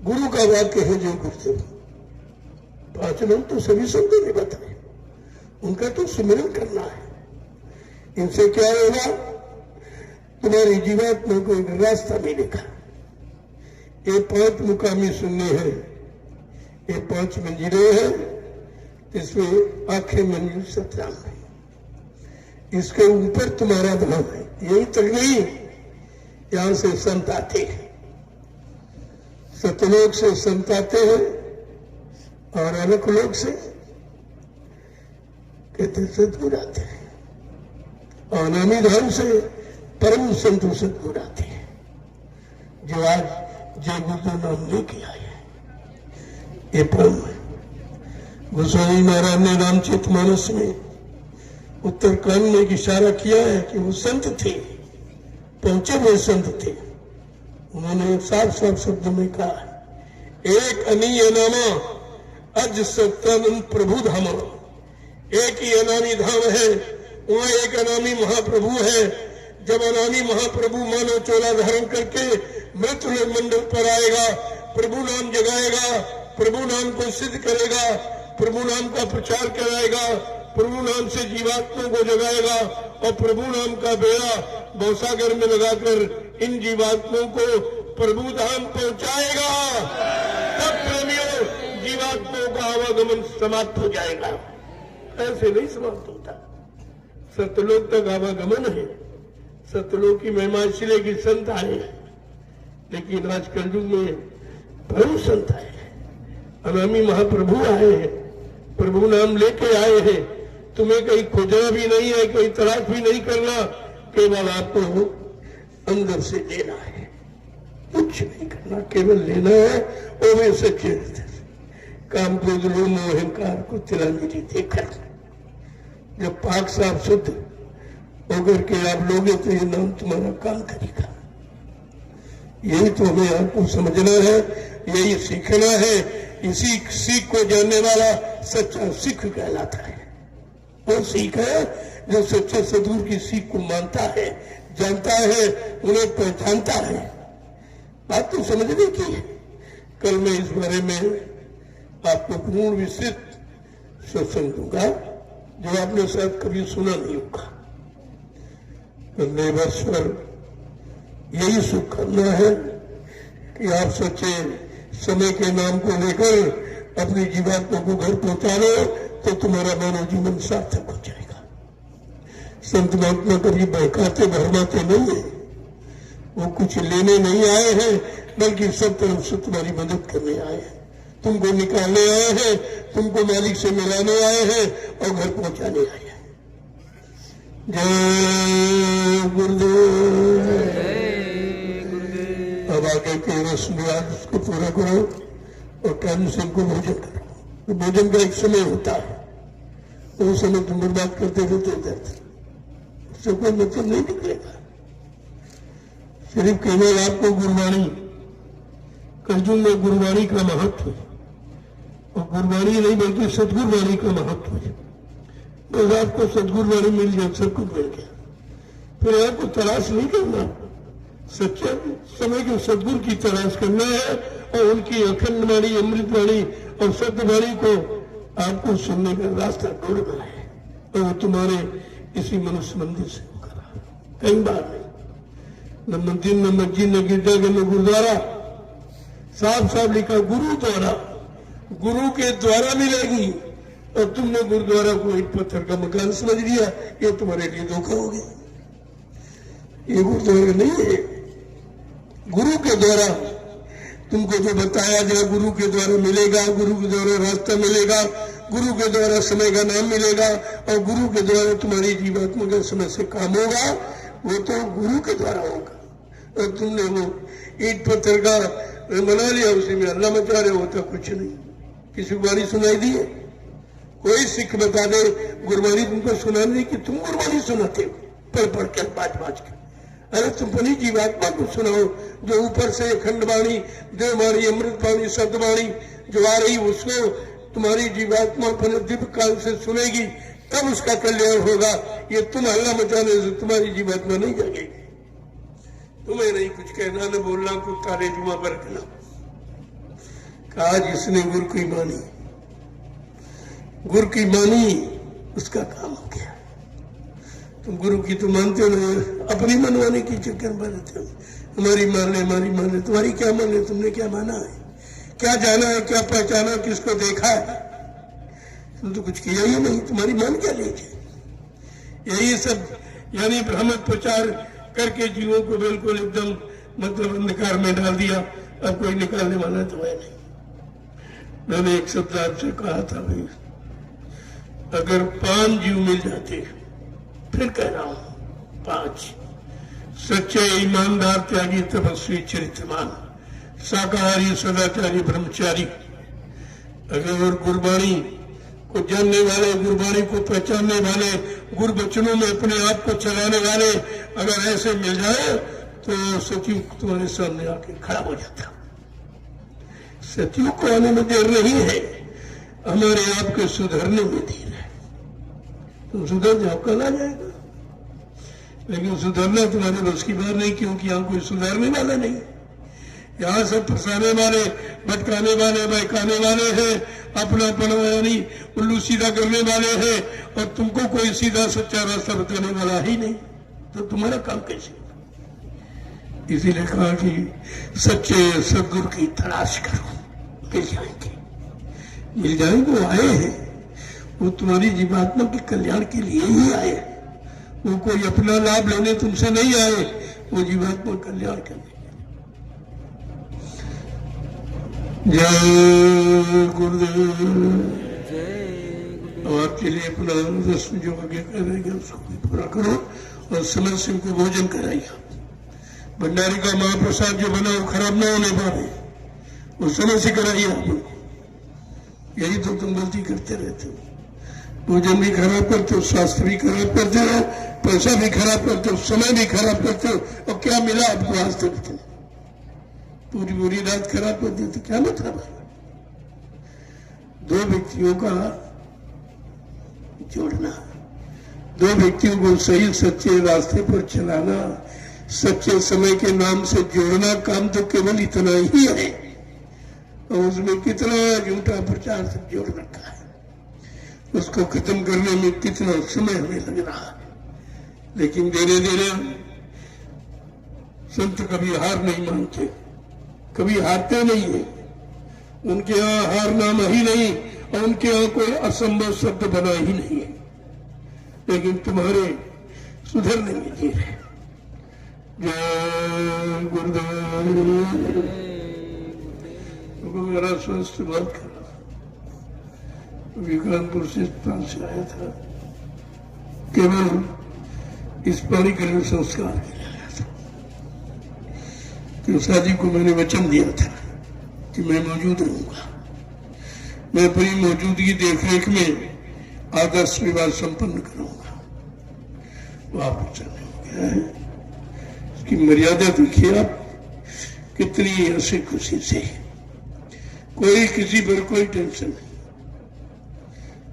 गुरु का वाक्य है जो गुरुदेव। 5 नाम तो सभी संतों ने बताए, उनका तो सिमरन करना है। इनसे क्या होगा, तुम्हारी जीवात्मा को एक रास्ता मिलेगा। ये 5 मुकामी सुनने हैं, ये 5 मंजिलें हैं, इसमें आंखें मंजिल सतराम है। इसके ऊपर तुम्हारा धाम है, यही तक नहीं, यहां से संत आते हैं, सतलोक से संत आते हैं और अलग लोक से कहते सतगुरु आते हैं, और नामी धाम से परम संत सतगुरु आते हैं, जो आज जय गुरु नाम लेके आए हैं। ये परम है। गोस्वामी महाराज ने रामचरितमानस में उत्तरकांड में एक इशारा किया है कि वो संत थे, पहुंचे हुए संत थे। उन्होंने साफ साफ शब्द में कहा, एक अनीय नामा अज सत्यानंद प्रभु धामा। एक ही अनामी धाम है, वहां एक अनामी महाप्रभु है। जब अनामी महाप्रभु मानव चोला धारण करके मृत्यु मंडल पर आएगा, प्रभु नाम जगाएगा, प्रभु नाम को सिद्ध करेगा, प्रभु नाम का प्रचार कराएगा, प्रभु नाम से जीवात्मा को जगाएगा, और प्रभु नाम का बेड़ा भवसागर में लगाकर इन जीवात्माओं को प्रभु धाम पहुंचाएगा। तब प्रेमियों जीवात्माओं का आवागमन समाप्त हो जाएगा। ऐसे नहीं समाप्त होता, सतलोक तक आवागमन है। सतलोक की महिमा इसलिए कि संत आए, लेकिन आज कलयुग में परम संत आए, अनामी महाप्रभु आए हैं, प्रभु नाम लेके आए हैं। तुम्हें कहीं खोजना भी नहीं है, कोई तलाश भी नहीं करना, केवल आपको अंदर से लेना है, कुछ नहीं करना, केवल लेना है। वो भी सच्चे काम क्रोध लोभ मोह अहंकार को तिला मिट्टी देकर जब पाक साफ शुद्ध होकर के आप लोगे तो ये नाम तुम्हारा काम करेगा। यही तो हमें आपको समझना है, यही सीखना है। इसी सीख को जानने वाला सच्चा सिख कहलाता है। वो सीख है जो सच्चे सदगुरु की सीख को मानता है, जानता है, उन्हें पहचानता है। बात तो समझने की है। कल मैं इस बारे में आपको पूर्ण विस्तृत सत्संग दूंगा, जो आपने शायद कभी सुना नहीं होगा। कल बस पर यही सुख करना है कि आप सच्चे समय के नाम को लेकर अपनी जीवात्मा को घर पहुंचा लो, तो तुम्हारा मानव जीवन सार्थक हो जाएगा। संत महात्मा कभी बहकाते भरमाते नहीं है, वो कुछ लेने नहीं आए हैं, बल्कि सब तरफ से तुम्हारी मदद करने आए हैं, तुमको निकालने आए हैं, तुमको मालिक से मिलाने आए हैं और घर पहुंचाने आए हैं। जय गुरुदेव। अब आगे के रस्म आज उसको पूरा करो और टाइम से उनको भोजन करो। तो भोजन का एक समय होता है, तो उस समय तुम बर्बाद करते रहते दर्द, उससे कोई मतलब नहीं निकलेगा। सिर्फ केवल आपको गुरबाणी, कलयुग में गुरबाणी का महत्व है, और गुरबाणी नहीं बल्कि सदगुरबाणी का महत्व है। बस आपको सदगुरबाणी मिल जाए, सब कुछ मिल गया। फिर आपको तलाश नहीं करना, सच्चे समय के सदगुरु की तलाश करना है, और उनकी अखंड वाणी, अमृतवाणी और सत्यवाणी को आपको सुनने का रास्ता ढूंढना है, और वो तुम्हारे इसी मनुष्य मंदिर से होगा, कई बार नहीं। न मंदिर, न मस्जिद, न गिरजाघर, न गुरुद्वारा। साफ साफ लिखा गुरु द्वारा, गुरु के द्वारा मिलेगी। और तुमने गुरुद्वारा को ईंट पत्थर का मकान समझ लिया, ये तुम्हारे लिए धोखा हो गया। ये गुरुद्वारा नहीं है, गुरु के द्वारा तुमको जो बताया जाए, गुरु के द्वारा मिलेगा, गुरु के द्वारा रास्ता मिलेगा, गुरु के द्वारा समय का नाम मिलेगा, और गुरु के द्वारा तुम्हारी जीवात्मा का समय से काम होगा, वो तो गुरु के द्वारा होगा। और तुमने वो ईंट पत्थर का बना लिया, उसी में अल्लाह मचा रहे, होता कुछ नहीं। किसी को गाड़ी सुनाई दी है? कोई सिख बता दे गुरबाणी तुमको सुनाने की, तुम गुरबाणी सुनाते हो पढ़ पढ़ के बाज के। अरे तुम अपनी जीवात्मा को सुनाओ जो ऊपर से अखंडवाणी, देववाणी, अमृतवाणी, सतवाणी जो आ रही उसको तुम्हारी जीवात्मा अपने दिव्य काल से सुनेगी, तब उसका कल्याण होगा। ये तुम हल्ला मचाने से तुम्हारी जीवात्मा नहीं जागेगी। तुम्हें नहीं कुछ कहना न बोलना, कुत्ता रे जुआ पर कहना। कहा जिसने गुरु की मानी, गुरु की मानी उसका काम हो गया। तुम गुरु की तो मानते हो ना, अपनी मनवाने की चक्कर में रहते हो। हमारी मान ले, तुम्हारी क्या मान ले, तुमने क्या माना है, क्या जाना है, क्या पहचाना, किसको देखा है? तुम तो कुछ किया ही नहीं, तुम्हारी मान क्या लीजिए। यही सब यानी भ्रामक प्रचार करके जीवों को बिल्कुल एकदम मतलब अंधकार में डाल दिया। अब कोई निकालने वाला तो है नहीं। मैंने एक शब्द आपसे कहा था भाई, अगर 5 जीव मिल जाते, फिर कह रहा हूं 5, सच्चे ईमानदार त्यागी तपस्वी चरित्रमान शाकाहारी सदाचारी ब्रह्मचारी, अगर गुरबाणी को जानने वाले, गुरबाणी को पहचानने वाले, गुरु वचनों में अपने आप को चलाने वाले अगर ऐसे मिल जाए तो सचिव तुम्हारे सामने आके खड़ा हो जाता। सचिव को आने में देर नहीं है, हमारे आप के सुधरने में देर है। तुम सुधर जाओ, कल आ जाएगा। लेकिन सुधरना तुम्हारे बस की बात नहीं, क्योंकि यहाँ कोई सुधारने वाला नहीं। यहाँ सब फंसाने वाले, भटकाने वाले, बहकाने वाले हैं, अपना यानी उल्लू सीधा करने वाले हैं, और तुमको कोई सीधा सच्चा रास्ता बताने वाला ही नहीं। तो तुम्हारा काम कैसे? इसीलिए कहा कि सच्चे सदगुरु की तलाश करो, मिल जाएंगे। मिल जाएंगे, वो आए हैं, वो तुम्हारी जीवात्मा के कल्याण के लिए ही आए। वो कोई अपना लाभ लेने तुमसे नहीं आए, वो जीवात्मा कल्याण करने। जय गुरुदेव। और आपके लिए अपना रस्म जो आगे कर रहेगा उसको भी पूरा करो, और समय से उनको भोजन कराइए। भंडारी का महाप्रसाद जो बना वो खराब ना होने पाए, वो समय से कराइए आप उनको। यही तो तुम गलती करते रहते हो, भोजन भी खराब करते हो, स्वास्थ्य भी खराब करते हो, पैसा भी खराब करते हो, समय भी खराब करते हो। और क्या मिला आपको आज तक? तुम पूरी रात खराब कर दी तो क्या मतलब है? 2 व्यक्तियों का जोड़ना, 2 व्यक्तियों को सही सच्चे रास्ते पर चलाना, सच्चे समय के नाम से जोड़ना, काम तो केवल इतना ही है। और उसमें कितना झूठा प्रचार सब जोड़ रखा है, उसको खत्म करने में कितना समय हमें लग रहा है। लेकिन धीरे धीरे संत कभी हार नहीं मानते, कभी हारते नहीं है। उनके यहाँ हार नाम ही नहीं, और उनके यहाँ कोई असंभव शब्द बना ही नहीं है। लेकिन तुम्हारे सुधरने में देर है। जय गुरुदेव। मेरा स्वस्थ बहुत खराब, विक्रांतपुर से अस्पताल से आया था, केवल इस पाणिग्रहण संस्कार के लिए आया था। कि शादी को मैंने वचन दिया था कि मैं मौजूद रहूंगा, मैं अपनी मौजूदगी देखरेख में आदर्श विवाह संपन्न करूंगा। वो आप वचन हो गया है, इसकी मर्यादा देखिए आप, कितनी हंसी खुशी से, कोई किसी पर कोई टेंशन नहीं,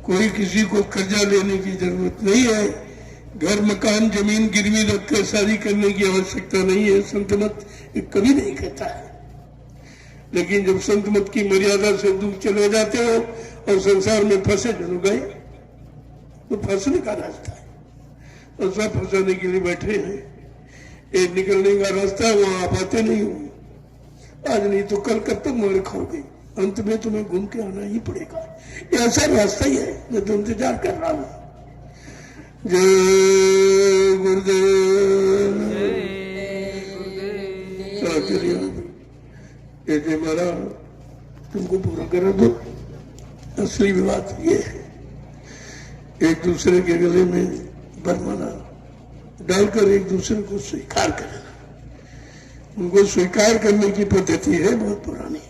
कोई किसी को कर्जा लेने की जरूरत नहीं है, घर मकान जमीन गिरवी रखकर शादी करने की आवश्यकता नहीं है। संत मत कभी नहीं कहता है। लेकिन जब संत मत की मर्यादा से दूर चले जाते हो और संसार में फंसे चलो गए, तो फंसने का रास्ता है, और सब फंसाने के लिए बैठे हैं। एक निकलने का रास्ता है, वहां आप आते नहीं हो। आज नहीं तो कल कब तक मार खाओगे, अंत में तुम्हें घूम के आना ही पड़ेगा। ये ऐसा रास्ता ही है, मैं तो इंतजार कर रहा हूं। जय गुरुदेव। ये जय मारा तुमको पूरा करा दो। असली बात ये है, एक दूसरे के गले में बरमाला डालकर एक दूसरे को स्वीकार करना। उनको स्वीकार करने की पद्धति है बहुत पुरानी।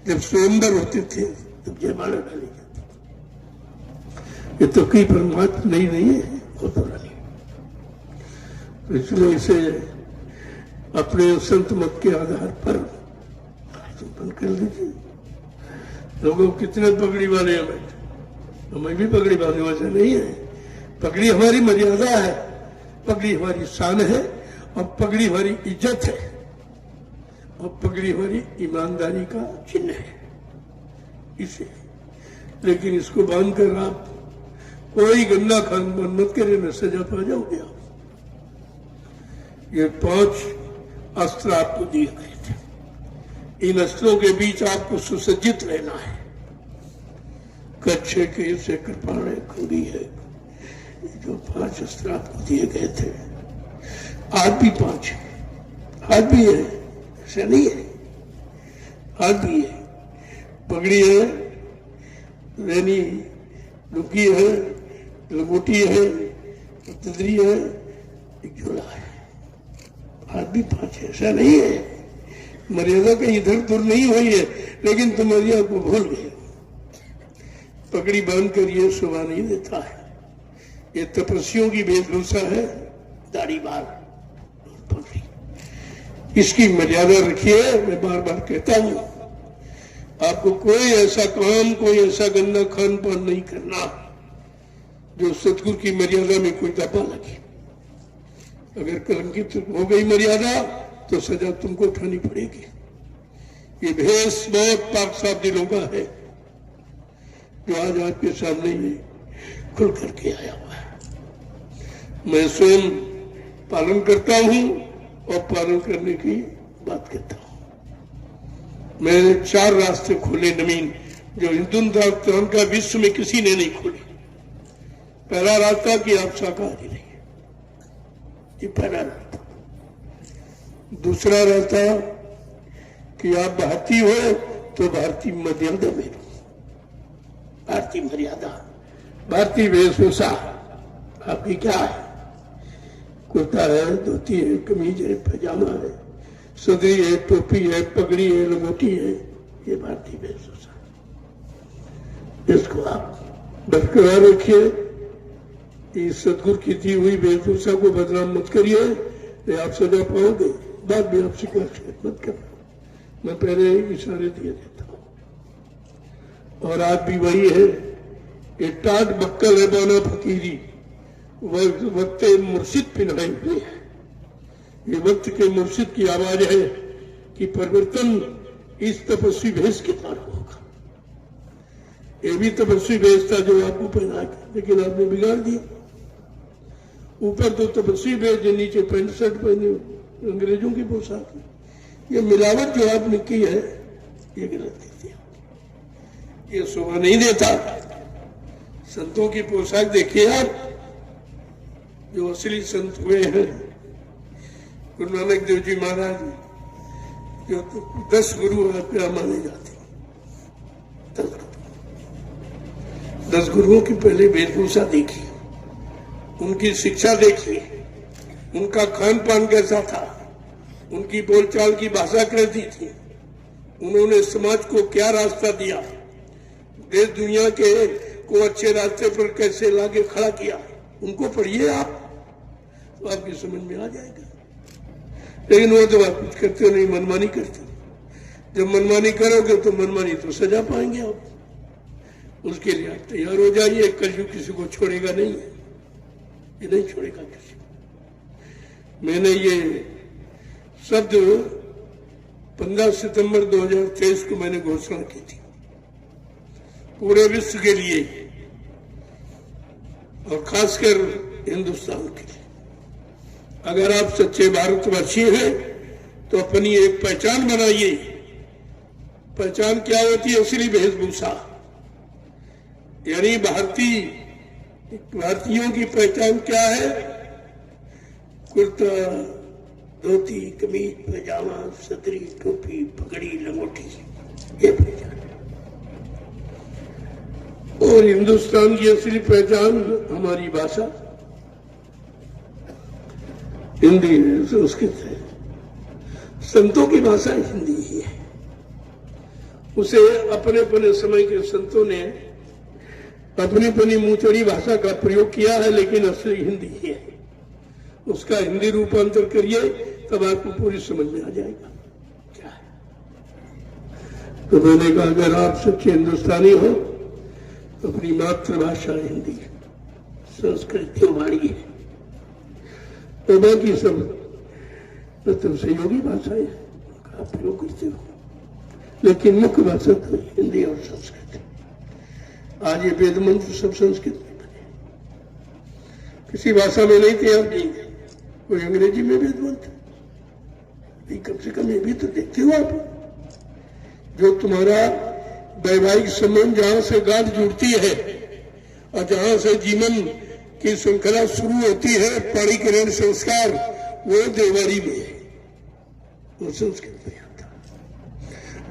जब स्वयंवर होते थे तब जयमाला डाली जाती थी। ये तो कोई परमात्मा नहीं है, वो पुरानी। तो इसलिए इसे अपने संत मत के आधार पर बंद कर लीजिए। लोगों कितने पगड़ी वाले हैं बैठे, हमें भी पगड़ी बांधने वैसे नहीं है। पगड़ी हमारी मर्यादा है, पगड़ी हमारी शान है, और पगड़ी हमारी इज्जत है, और पगड़ी हमारी ईमानदारी का चिन्ह है इसे। लेकिन इसको बांधकर आप कोई गंदा खान मत करें, न सजा पा जाओगे आप। ये 5 अस्त्र आपको दिए गए थे, इन अस्त्रों के बीच आपको सुसज्जित रहना है। कच्छे के से कृपाण खंडी है, जो 5 अस्त्र आपको दिए गए थे। आज भी 5 है, आज भी है, ऐसा नहीं है, आज भी है। पगड़ी है, रैनी लुकी है, लंगोटी है, तदरी है, एक झोला है। आज भी 5 है, ऐसा नहीं है। मर्यादा कहीं इधर दूर नहीं हुई है, लेकिन तुम मर्यादा को भूल गए। पगड़ी बांध कर ये शोभा नहीं देता है। ये तपस्वियों की वेशभूषा है, दाढ़ी बाल पगड़ी, इसकी मर्यादा रखिए। मैं बार बार कहता हूं, आपको कोई ऐसा काम, कोई ऐसा गंदा खान पान नहीं करना जो सतगुरु की मर्यादा में कोई दबा लगे। अगर कलंकित हो गई मर्यादा तो सजा तुमको उठानी पड़ेगी। ये भेष बहुत पाक साफ दिलों का है, जो आज आपके सामने ये खुल करके आया हुआ है। मैं स्वयं पालन करता हूं और पालन करने की बात करता हूं। मैंने 4 रास्ते खोले नवीन, जो हिंदुस्तान का विश्व में किसी ने नहीं खोले। पहला रास्ता कि आप शाकाहारी नहीं, ये पहला रास्ता। दूसरा रास्ता कि आप भारतीय हो तो भारतीय मर्यादा में रहो, भारतीय मर्यादा, भारतीय वेशभूषा आपकी क्या है? कुर्ता है, धोती है, कमीज है, पैजामा है, सदरी है, टोपी है, पगड़ी है, लंगोटी है, ये भारतीय वेशभूषा। इसको आप बरकरार रखिए। इस सदगुरु की दी हुई वेशभूषा को बदनाम मत करिए, नहीं आप सजा पाओगे। बाद में आपसे शिकायत मत करना, मैं पहले इशारे दिए देता हूं। और आज भी वही है, ये टाट बक्कल है बाना फकीरी, वक्त मुर्शिद पिनाए हुए है। ये वक्त के मुर्शिद की आवाज है कि परिवर्तन इस तपस्वी भेष के द्वारा होगा। ये भी तपस्वी भेष था जो आपको पहना के, लेकिन आपने बिगाड़ दिया। ऊपर तो तपस्वी भेष, नीचे पैंट शर्ट पहने, अंग्रेजों की पोशाक। ये मिलावट जो आपने की है, ये गलत थी, ये शोभा नहीं देता। संतों की पोशाक देखिए आप, जो असली संत हुए हैं, गुरु नानक देव जी महाराज, जो 10 गुरु आपके माने जाते, 10 गुरुओं की पहले वेशभूषा देखी, उनकी शिक्षा देखी, उनका खान पान कैसा था, उनकी बोलचाल की भाषा कैसी थी, उन्होंने समाज को क्या रास्ता दिया, देश दुनिया के को अच्छे रास्ते पर कैसे लाके खड़ा किया, उनको पढ़िए आप, तो आपकी समझ में आ जाएगा। लेकिन वो तो आप कुछ करते हो नहीं, मनमानी करते हो। जब मनमानी करोगे तो मनमानी तो सजा पाएंगे आप। उसके लिए आप तैयार हो जाइए। कलयुग किसी को छोड़ेगा नहीं है, ये नहीं छोड़ेगा किसी को। मैंने ये शब्द 15 सितंबर 2023 को मैंने घोषणा की थी पूरे विश्व के लिए और खासकर हिंदुस्तान के लिए। अगर आप सच्चे भारतवर्षी हैं तो अपनी एक पहचान बनाइए। पहचान क्या होती है? असली वेशभूषा, यानी भारतीयों की पहचान क्या है? कुर्ता, धोती, कमीज, पैजामा, सदरी, टोपी, पगड़ी, लंगोटी, ये पहचान है। और हिंदुस्तान की असली पहचान हमारी भाषा हिंदी है, संस्कृत है। संतों की भाषा हिंदी ही है। उसे अपने अपने समय के संतों ने अपनी अपनी मुंहचड़ी भाषा का प्रयोग किया है, लेकिन असली हिंदी ही है। उसका हिंदी रूपांतर करिए, तब आपको पूरी समझ में आ जाएगा क्या है। तो मैंने कहा अगर आप सच्चे हिंदुस्तानी हो तो अपनी मातृभाषा हिंदी है, संस्कृत वाणी है, तो बाकी सब मतलब सहयोगी भाषाएं आप प्रयोग करते हो, लेकिन मुख्य भाषा तो हिंदी और संस्कृत है। आज ये वेद मंत्र सब संस्कृत में बने, किसी भाषा में नहीं थे। आप नहीं कोई अंग्रेजी में वेद मंत्र नहीं, कम से कम ये भी तो देखते हो आप, जो तुम्हारा वैवाहिक संबंध जहां से गांठ जुड़ती है और जहां से जीवन की श्रृंखला शुरू होती है, पाणिग्रहण संस्कार, वो देवारी में है, वो संस्कृत में आता है।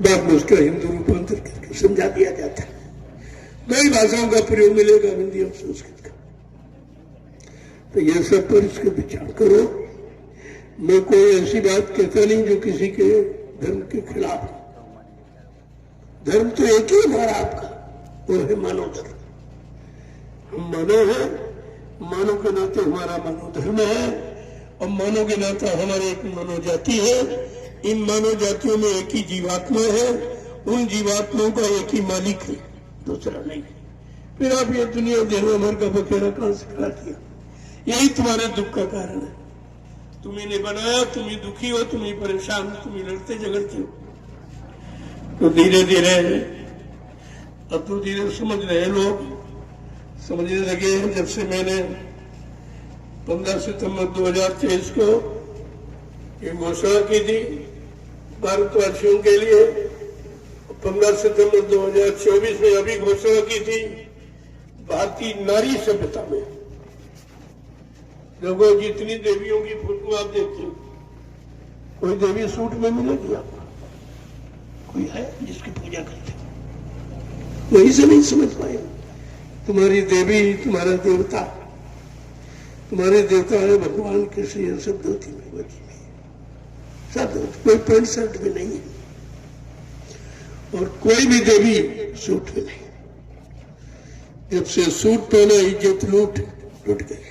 बाद में उसका हिंदू रूपांतर करके समझा दिया जाता है। नई भाषाओं का प्रयोग मिलेगा हिंदी और संस्कृत का। तो यह सब पर इसका विचार करो। मैं कोई ऐसी बात कहता नहीं जो किसी के धर्म के खिलाफ हो। धर्म तो एक ही हमारा आपका, वो है मानव धर्म। हम मानव है, मानव के नाते हमारा मानव धर्म है, और मानव के नाते हमारे एक मानव जाति है। इन मानव जातियों में एक ही जीवात्मा है, उन जीवात्माओं का एक ही मालिक है, दूसरा नहीं। फिर आप ये दुनिया देह भर का बखेड़ा कहां से खड़ा किया? यही तुम्हारे दुख का कारण है। तुम्ही ने बनाया, तुम ही दुखी हो, तुम ही परेशान हो, तुम ही लड़ते झगड़ते हो। तो धीरे धीरे अब तो धीरे समझ रहे लोग, समझने लगे हैं। जब से मैंने 15 सितंबर 2023 को ये घोषणा की थी भारतवासियों के लिए, 15 सितंबर 2024 में अभी घोषणा की थी भारतीय नारी सभ्यता में। देखो जितनी देवियों की फोटो आप देखते हो, कोई देवी सूट में मिलेगी आपको? कोई है जिसकी पूजा करते हो? वही से नहीं समझ पाए। तुम्हारी देवी, तुम्हारा देवता, तुम्हारे देवता है भगवान कृष्ण, सब धोती में बची में, सब कोई पैंट शर्ट में नहीं है, और कोई भी देवी सूट में नहीं। जब से सूट पहना इज्जत लूट गई,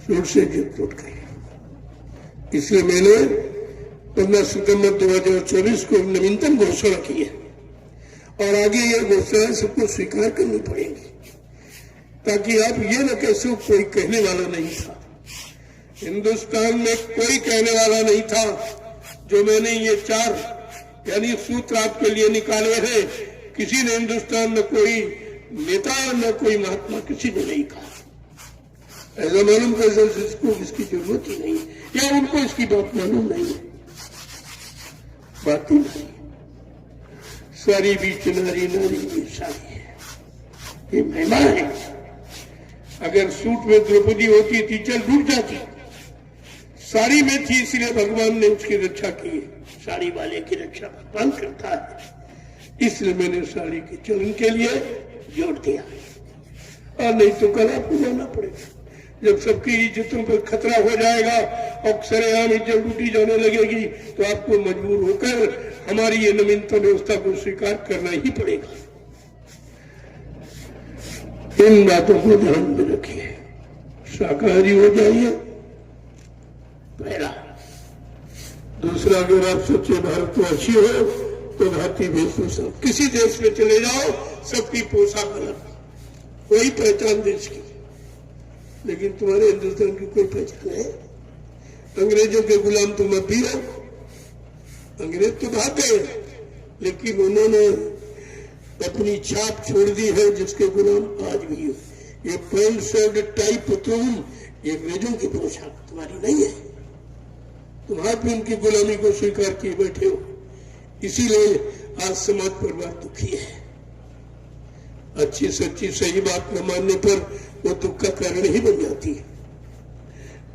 सूट से इज्जत लूट गई। इसलिए मैंने 15 सितंबर 2024 को नवीनतम घोषणा की है, और आगे यह घोषणाएं सबको स्वीकार करनी पड़ेगी, ताकि आप ये न कह सको कोई कहने वाला नहीं था। हिंदुस्तान में कोई कहने वाला नहीं था। जो मैंने ये 4 यानी सूत्र आपके लिए निकाले हैं, किसी ने हिंदुस्तान में कोई नेता न कोई महात्मा किसी ने नहीं कहा। ऐसा मालूम कैसे इसको इसकी जरूरत ही नहीं, या उनको इसकी बात मालूम नहीं है, बात ही नहीं। सारी बीच नारी नारी ये सारी है, ये महिमा है। अगर सूट में द्रौपदी होती थी चल डूब जाती, साड़ी में थी इसलिए भगवान ने उसकी रक्षा की। साड़ी वाले की रक्षा भगवान करता है, इसलिए मैंने साड़ी के चलन के लिए जोड़ दिया। और नहीं तो कल आपको जाना पड़ेगा। जब सबकी इज्जतों पर खतरा हो जाएगा और सरेआम इज्जत लूटी जाने लगेगी, तो आपको मजबूर होकर हमारी ये नवीनतम व्यवस्था को स्वीकार करना ही पड़ेगा। इन बातों को ध्यान में रखिए। शाकाहारी हो जाइए, पहला। दूसरा, अगर आप सच्चे भारतवासी हो तो भारतीय वेशभूषा, किसी देश में चले जाओ सबकी पोशाक अलग, कोई पहचान देश की, लेकिन तुम्हारे हिंदुस्तान की कोई पहचान है? अंग्रेजों के गुलाम तुम अब भी हो। अंग्रेज तो भाग गए, लेकिन उन्होंने अपनी छाप छोड़ दी है, जिसके गुलाम आज भी हो। ये पैंट शर्ट टाई पतलून ये अंग्रेजों की पोशाक तुम्हारी नहीं है। तुम आप भी उनकी गुलामी को स्वीकार किए बैठे हो, इसीलिए आज समाज पर बात दुखी है। अच्छी सच्ची सही बात न मानने पर वो दुख का कारण ही बन जाती है।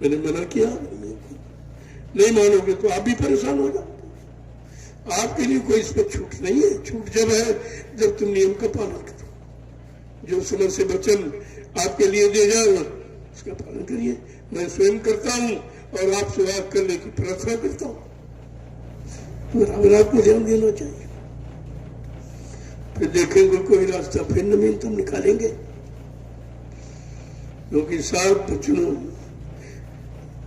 मैंने मना किया, नहीं मानोगे तो आप भी परेशान हो जाओ। आपके लिए कोई इस पर छूट नहीं है। छूट जब है जब तुम नियम का पालन करो। जो समय से वचन आपके लिए दे जाए उसका पालन करिए। मैं स्वयं करता हूं और आपसे बात करने की प्रार्थना करता हूं, तो आपको ध्यान देना चाहिए। फिर देखेंगे कोई रास्ता फिर नवीनतम निकालेंगे, क्योंकि 7 वचनों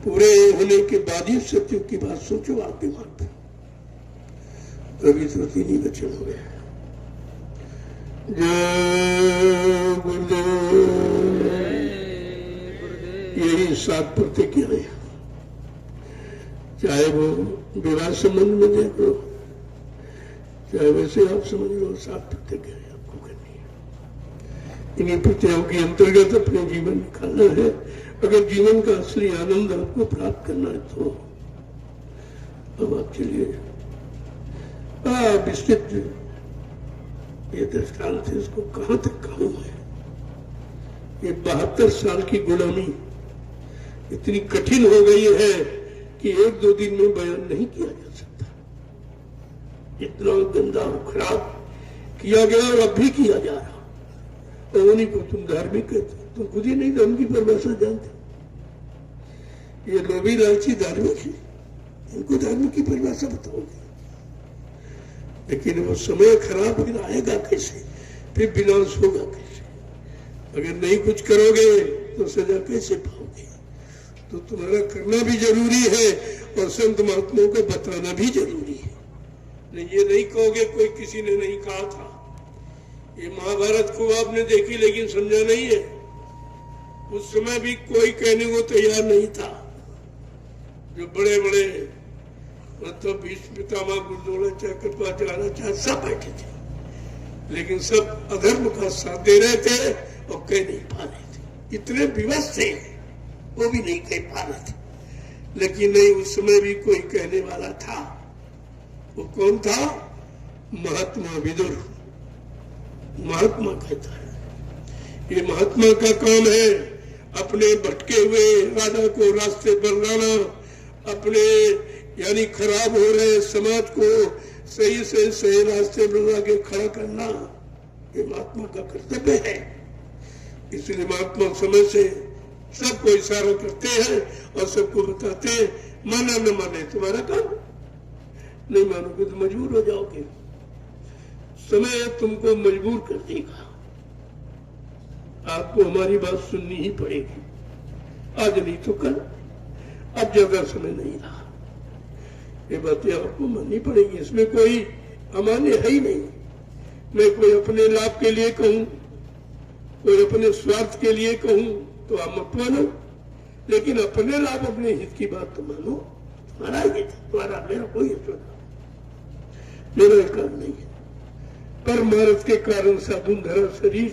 पूरे होने के बाद ही सत्यों की बात सोचो आप दिमाग पे। अभी तो 3 ही वचन हो गए। जय गुरुदेव। यही 7 प्रतिज्ञा है, चाहे वो विवाह संबंध में देख लो, चाहे वैसे आप समझ लो, 7 प्रतिज्ञा आपको करनी है। इन्हीं प्रतिज्ञाओं के अंतर्गत अपने जीवन निकालना है। अगर जीवन का असली आनंद आपको प्राप्त करना है तो अब आप चलिए। विस्तृत ये दृष्टांत है, इसको कहां तक कहूं मैं। ये 72 साल की गुलामी इतनी कठिन हो गई है कि 1-2 दिन में बयान नहीं किया जा सकता। इतना गंदा और खराब किया गया और अब भी किया जा रहा। और उन्हीं को तुम धार्मिक कहते, तुम खुद ही नहीं धर्म की परिभाषा जानते। ये लोभी लालची धार्मिक है, इनको धर्म की परिभाषा बताओगे। लेकिन वो समय खराब फिर आएगा कैसे, फिर विनाश होगा कैसे। अगर नहीं कुछ करोगे तो सजा कैसे पाओगे। तो तुम्हारा करना भी जरूरी है और संत महात्माओं को बताना भी जरूरी है। नहीं ये नहीं कहोगे कोई किसी ने नहीं कहा था। ये महाभारत को आपने देखी लेकिन समझा नहीं है। उस समय भी कोई कहने को तैयार नहीं था। जो बड़े बड़े मतलब भीष्म पितामह गुरुद्रोणाचार्य कृपाचार्य सब बैठे थे, लेकिन सब अधर्म का साथ दे रहे थे और कह नहीं पा रहे थे। इतने विवश थे वो भी नहीं कह पा रहे थे। लेकिन नहीं, उस समय भी कोई कहने वाला था। वो कौन था? महात्मा विदुर। महात्मा कहता है, ये महात्मा का काम है अपने भटके हुए राजा को रास्ते पर लाना, अपने यानी खराब हो रहे समाज को सही से सही रास्ते पर लाके खड़ा करना। ये महात्मा का कर्तव्य है। इसलिए महात्मा समय से सबको इशारा करते हैं और सबको बताते हैं, माना न माने तुम्हारा काम, नहीं मानोगे तो मजबूर हो जाओगे। समय तुमको मजबूर कर देगा। आपको हमारी बात सुननी ही पड़ेगी, आज नहीं तो कल। अब ज्यादा समय नहीं रहा, ये बातें आपको माननी पड़ेगी। इसमें कोई अमान्य है ही नहीं। मैं कोई अपने लाभ के लिए कहूं, कोई अपने स्वार्थ के लिए कहूं तो आप मत मानो, लेकिन अपने लाभ अपने हित की बात तो मानो। तुम्हारा हित, तुम्हारा मेरा कोई हित नहीं, मेरा काम नहीं है। परमार्थ के कारण साधुन धरा शरीर,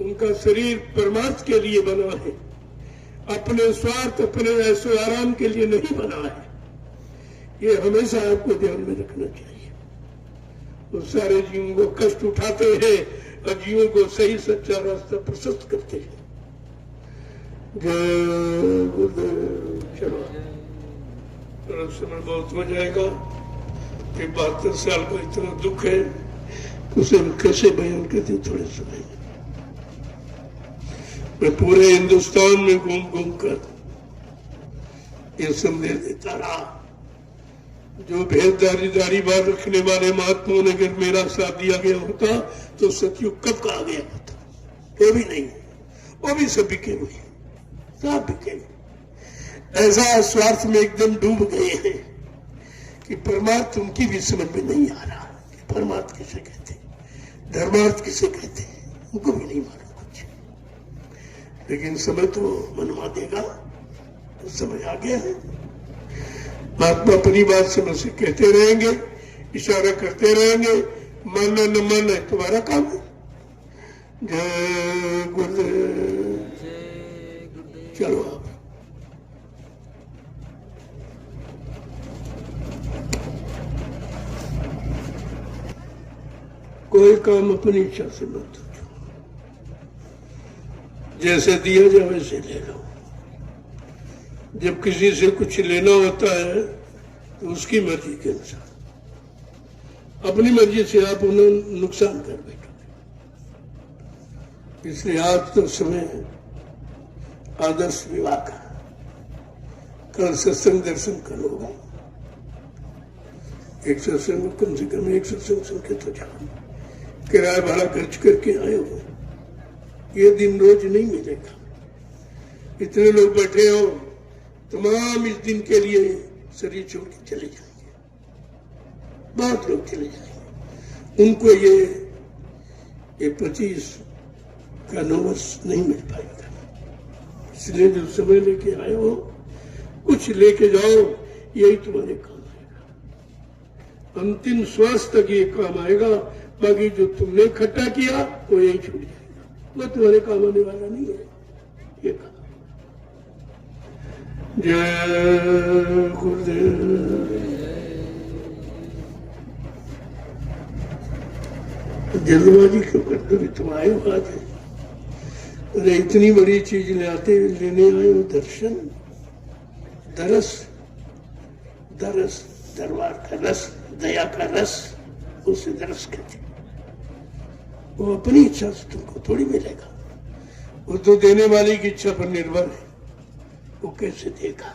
उनका शरीर परमार्थ के लिए बना है, अपने स्वार्थ अपने ऐसो आराम के लिए नहीं बना है। ये हमेशा आपको ध्यान में रखना चाहिए। वो सारे जीवों को कष्ट उठाते हैं और जीवों को सही सच्चा रास्ता प्रशस्त करते हैं। जय गुरुदेव। चलो समय बहुत हो जाएगा कि 72 साल का इतना दुख है, उसे कैसे बयान करते थोड़े समय। मैं पूरे हिंदुस्तान में घूम घूम कर ये संदेश देता रहा। जो भेददारी बात रखने वाले महात्माओं ने अगर मेरा साथ दिया गया होता तो सतयुग कब का आ गया होता। वो भी नहीं, वो भी सब बिके हुए, सब बिके हुए। ऐसा स्वार्थ में एकदम डूब गए हैं कि परमार्थ उनकी भी समझ में नहीं आ रहा कि परमार्थ किसे कहते, धर्मार्थ किसे कहते, उनको भी नहीं मालूम कुछ। लेकिन समय तो मनवा देगा, तो समझ आ गया है। महात्मा अपनी बात समझ से कहते रहेंगे, इशारा करते रहेंगे, मानना न मानना तुम्हारा काम है। जय गुरुदेव। चलो आप कोई काम अपनी इच्छा से मत सोचो, जैसे दिया जाए वैसे ले लो। जब किसी से कुछ लेना होता है तो उसकी मर्जी के अनुसार, अपनी मर्जी से आप उन्हें नुकसान कर बैठोगे। इसलिए आज तो समय आदर्श विवाह का, कल सत्संग दर्शन कल होगा। एक सत्संग कम से कम एक सत्संग सुन के तो जाओ, किराया भाड़ा खर्च करके आए हो, ये दिन रोज नहीं मिलेगा। इतने लोग बैठे हो, तमाम इस दिन के लिए शरीर छोड़ के चले जाएंगे, बहुत लोग चले जाएंगे, उनको ये 25 का नववर्ष नहीं मिल पाएगा। इसलिए जो समय लेके आए हो, कुछ लेके जाओ, यही तुम्हारे काम आएगा। अंतिम श्वास तक ये काम आएगा, बाकी जो तुमने इकट्ठा किया वो यही छूट जाएगा, वो तुम्हारे काम आने वाला नहीं है। ये काम जय गुरुदेव। जल्दबाजी क्यों करते हो? तुम आए हो आज, अरे इतनी बड़ी चीज लेने आए हो, दर्शन, दरस, दरबार का रस, दया का रस, उसे दरस कहते। वो अपनी इच्छा से तुमको थोड़ी मिलेगा, वो तो देने वाले की इच्छा पर निर्भर है। वो कैसे देगा,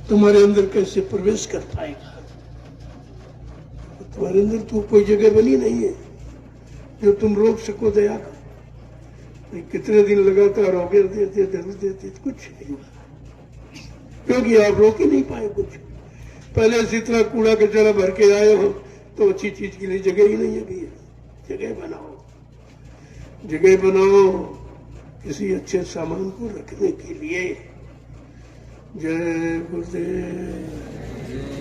तुम्हारे अंदर कैसे प्रवेश कर पाएगा? तुम्हारे अंदर तो कोई जगह बनी नहीं है जो तुम रोक सको दया का। कितने दिन लगातार हो गए देते कुछ नहीं हुआ, क्योंकि आप रोक ही नहीं पाए कुछ। पहले से इतना कूड़ा कचरा भर के आए हो तो अच्छी चीज के लिए जगह ही नहीं है भैया। जगह बनाओ, जगह बनाओ किसी अच्छे सामान को रखने के लिए। जय गुरुदेव।